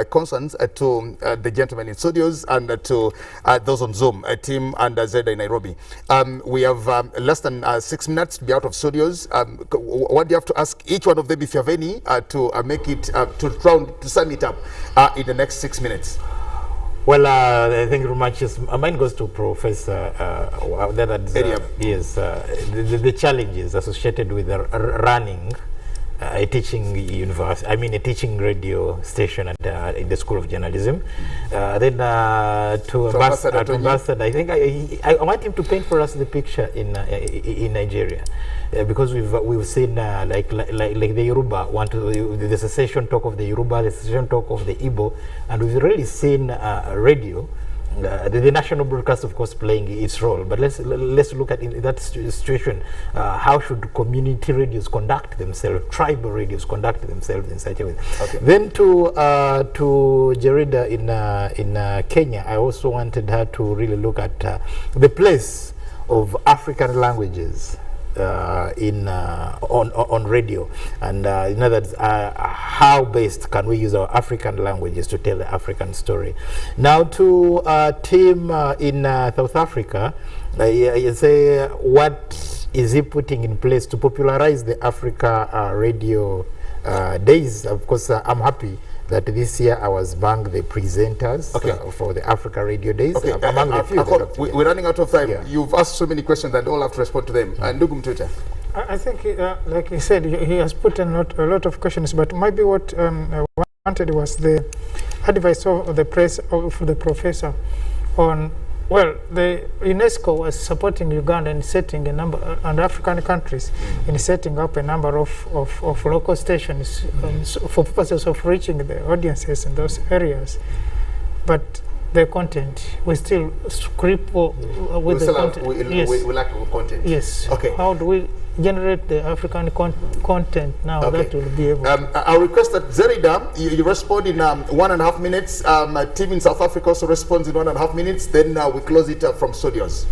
concerns to the gentlemen in studios and to those on Zoom, Tim and Zeda in Nairobi. We have less than 6 minutes to be out of studios. What do you have to ask each one of them, if you have any, to make it, to sum it up in the next 6 minutes? Well, I think mine goes to Professor yes, the challenges associated with running a teaching a teaching radio station at in the School of Journalism. Then to Ambassador, I think I want him to paint for us the picture in Nigeria. Because we've seen like the Yoruba the secession talk of the Yoruba, the secession talk of the Igbo, and we've really seen radio, the national broadcast, of course, playing its role. But let's look at in that situation. How should community radios conduct themselves? Tribal radios conduct themselves in such a way. Okay. Then to Jerida in Kenya, I also wanted her to really look at the place of African languages on radio, and in other words, how best can we use our African languages to tell the African story. Now to Tim in South Africa, you say, what is he putting in place to popularize the Africa radio days? Of course, I'm happy that this year I was among the presenters for the Africa Radio Days. Okay. Among the few we're running out of time. Yeah. You've asked so many questions that all have to respond to them. Ndugu Mtuta. I think, like he said, he has put in a lot of questions, but maybe what I wanted was the advice of the press of the professor on, well, the UNESCO was supporting Uganda in setting a number, and African countries in setting up a number of local stations for purposes of reaching the audiences in those areas. But the content. We still cripple with the content. We lack content. Yes. Okay. How do we generate the African content now that will be able to? I'll request that Zerida, you respond in 1.5 minutes. My team in South Africa also responds in 1.5 minutes. Then we close it from studios.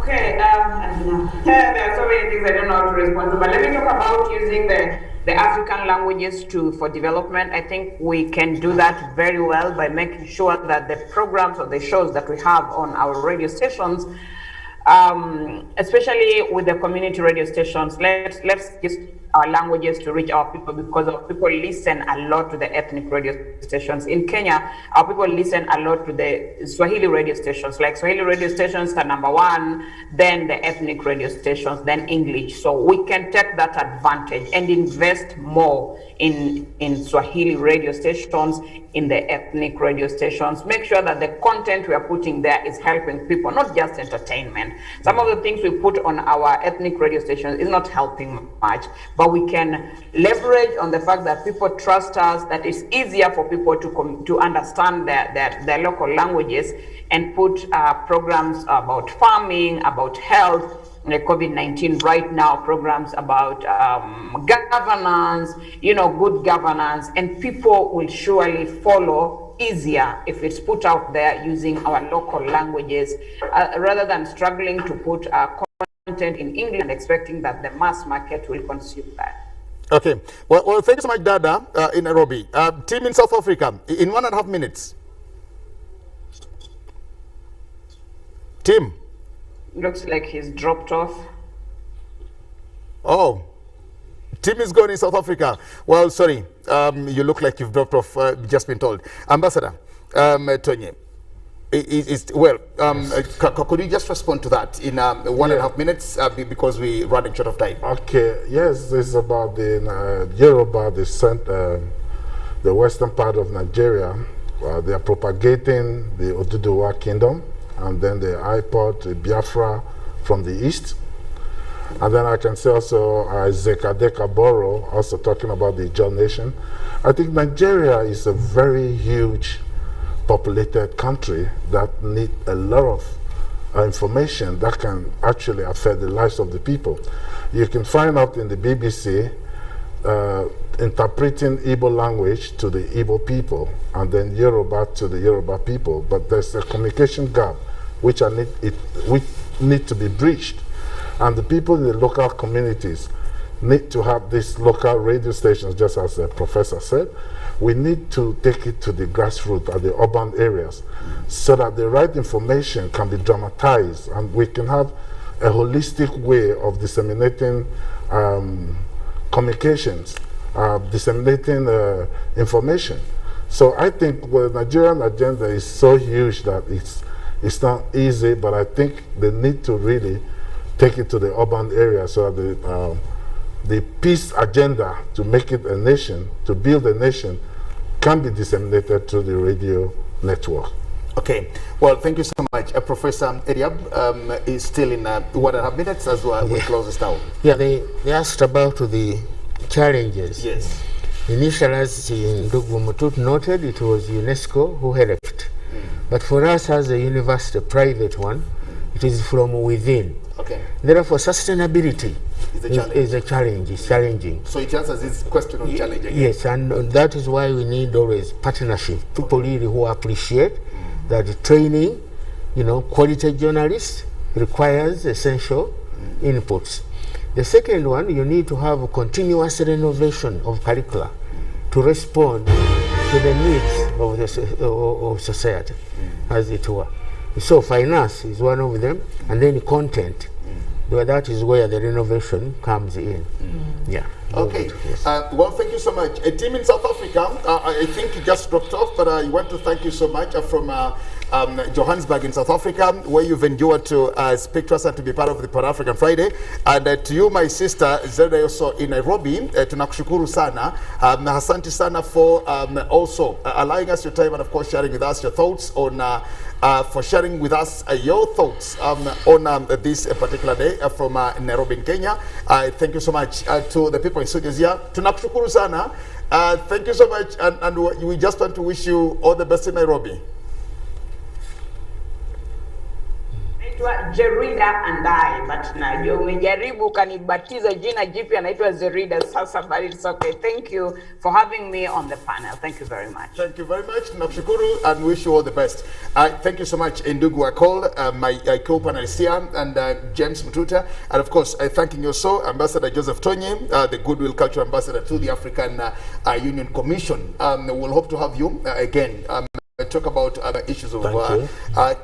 Okay, there are so many things I don't know how to respond to, but let me talk about using the African languages for development. I think we can do that very well by making sure that the programs or the shows that we have on our radio stations, especially with the community radio stations, let's use our languages to reach our people, because our people listen a lot to the ethnic radio stations. In Kenya, our people listen a lot to the Swahili radio stations. Like Swahili radio stations are #1, then the ethnic radio stations, then English. So we can take that advantage and invest more in Swahili radio stations, in the ethnic radio stations. Make sure that the content we are putting there is helping people, not just entertainment. Some of the things we put on our ethnic radio stations is not helping much, but we can leverage on the fact that people trust us, that it's easier for people to understand their local languages, and put programs about farming, about health, like COVID-19 right now, programs about governance, good governance, and people will surely follow easier if it's put out there using our local languages, rather than struggling to put content in English and expecting that the mass market will consume that. Okay. Well, thank you so much, Dada, in Nairobi. Team in South Africa, in 1.5 minutes. Tim. Looks like he's dropped off. Oh, Tim is gone in South Africa. Well, sorry, you look like you've dropped off, just been told. Ambassador, Tonye, could you just respond to that in 1.5 minutes, because we're running short of time? Okay, yes, this is about the Yoruba, the western part of Nigeria. They are propagating the Oduduwa kingdom, and then the iPod, the Biafra from the east. And then I can say also Zekadeka Boro, also talking about the Ijaw nation. I think Nigeria is a very huge populated country that need a lot of information that can actually affect the lives of the people. You can find out in the BBC interpreting Igbo language to the Igbo people, and then Yoruba to the Yoruba people, but there's a communication gap which need to be bridged, and the people in the local communities need to have these local radio stations, just as the professor said. We need to take it to the grassroots at the urban areas so that the right information can be dramatized, and we can have a holistic way of disseminating communications, disseminating information. So I think the Nigerian agenda is so huge that it's not easy, but I think they need to really take it to the urban area so that the peace agenda to make it a nation, to build a nation, can be disseminated through the radio network. Okay, well, thank you so much. Professor Eriab is still in 1.5 minutes as well. We close this down. Yeah, they asked about the challenges. Yes. Initially, as Ndugu Mutut noted, it was UNESCO who helped. But for us as a university, a private one, it is from within. Okay. Therefore, sustainability is a challenge. It's challenging. So it answers this question on challenge again. Yes, and that is why we need always partnership. People really who appreciate that the training, quality journalists requires essential inputs. The second one, you need to have a continuous renovation of curricula to respond to the needs of society, as it were. So finance is one of them, and then content. That is where the renovation comes in. Yeah. Okay. Yes. Well, thank you so much. A team in South Africa, I think you just dropped off, but I want to thank you so much from Johannesburg in South Africa, where you've endured to speak to us and to be part of the Pan-African Friday. And to you, my sister, Zelda also in Nairobi, tunakushukuru sana. Asante sana for also allowing us your time and, of course, sharing with us your thoughts on for sharing with us your thoughts on this particular day from Nairobi in Kenya. Thank you so much to the people in studios here. Tunakushukuru sana. Thank you so much, and we just want to wish you all the best in Nairobi. Jerida and I, but najua umejaribu kanibatiza jina jipya naitwa Zerida sasa, but it's okay. Thank you for having me on the panel. Thank you very much. Thank you very much. Nakushukuru and wish you all the best. Thank you so much, Ndugu Akol, my co-panelist here, and James Mtuta, and of course, thanking you so, Ambassador Joseph Tonye, the Goodwill Culture Ambassador to the African Union Commission. We'll hope to have you again. Talk about issues of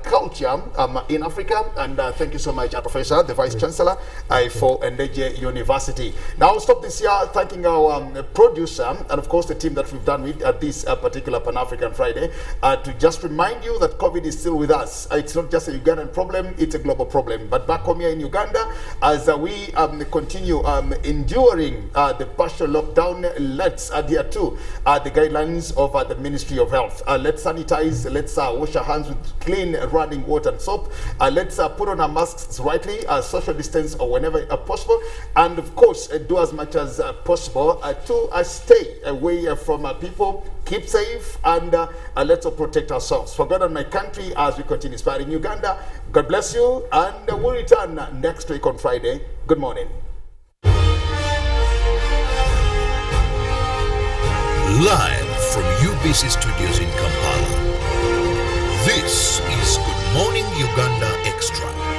culture in Africa, and thank you so much, Professor, the Vice Chancellor for Ndege University. Now, I'll stop this here, thanking our producer and, of course, the team that we've done with at this particular Pan-African Friday, to just remind you that COVID is still with us. It's not just a Ugandan problem, it's a global problem. But back home here in Uganda, as we continue enduring the partial lockdown, let's adhere to the guidelines of the Ministry of Health. Let's sanitize, let's wash our hands with clean running water and soap, let's put on our masks rightly, social distance or whenever possible, and of course do as much as possible to stay away from people, keep safe, and let's all protect ourselves. For God and my country, as we continue inspiring Uganda, God bless you, and we'll return next week on Friday. Good morning. Live from UBC Studios in Kampala, this is Good Morning Uganda Extra.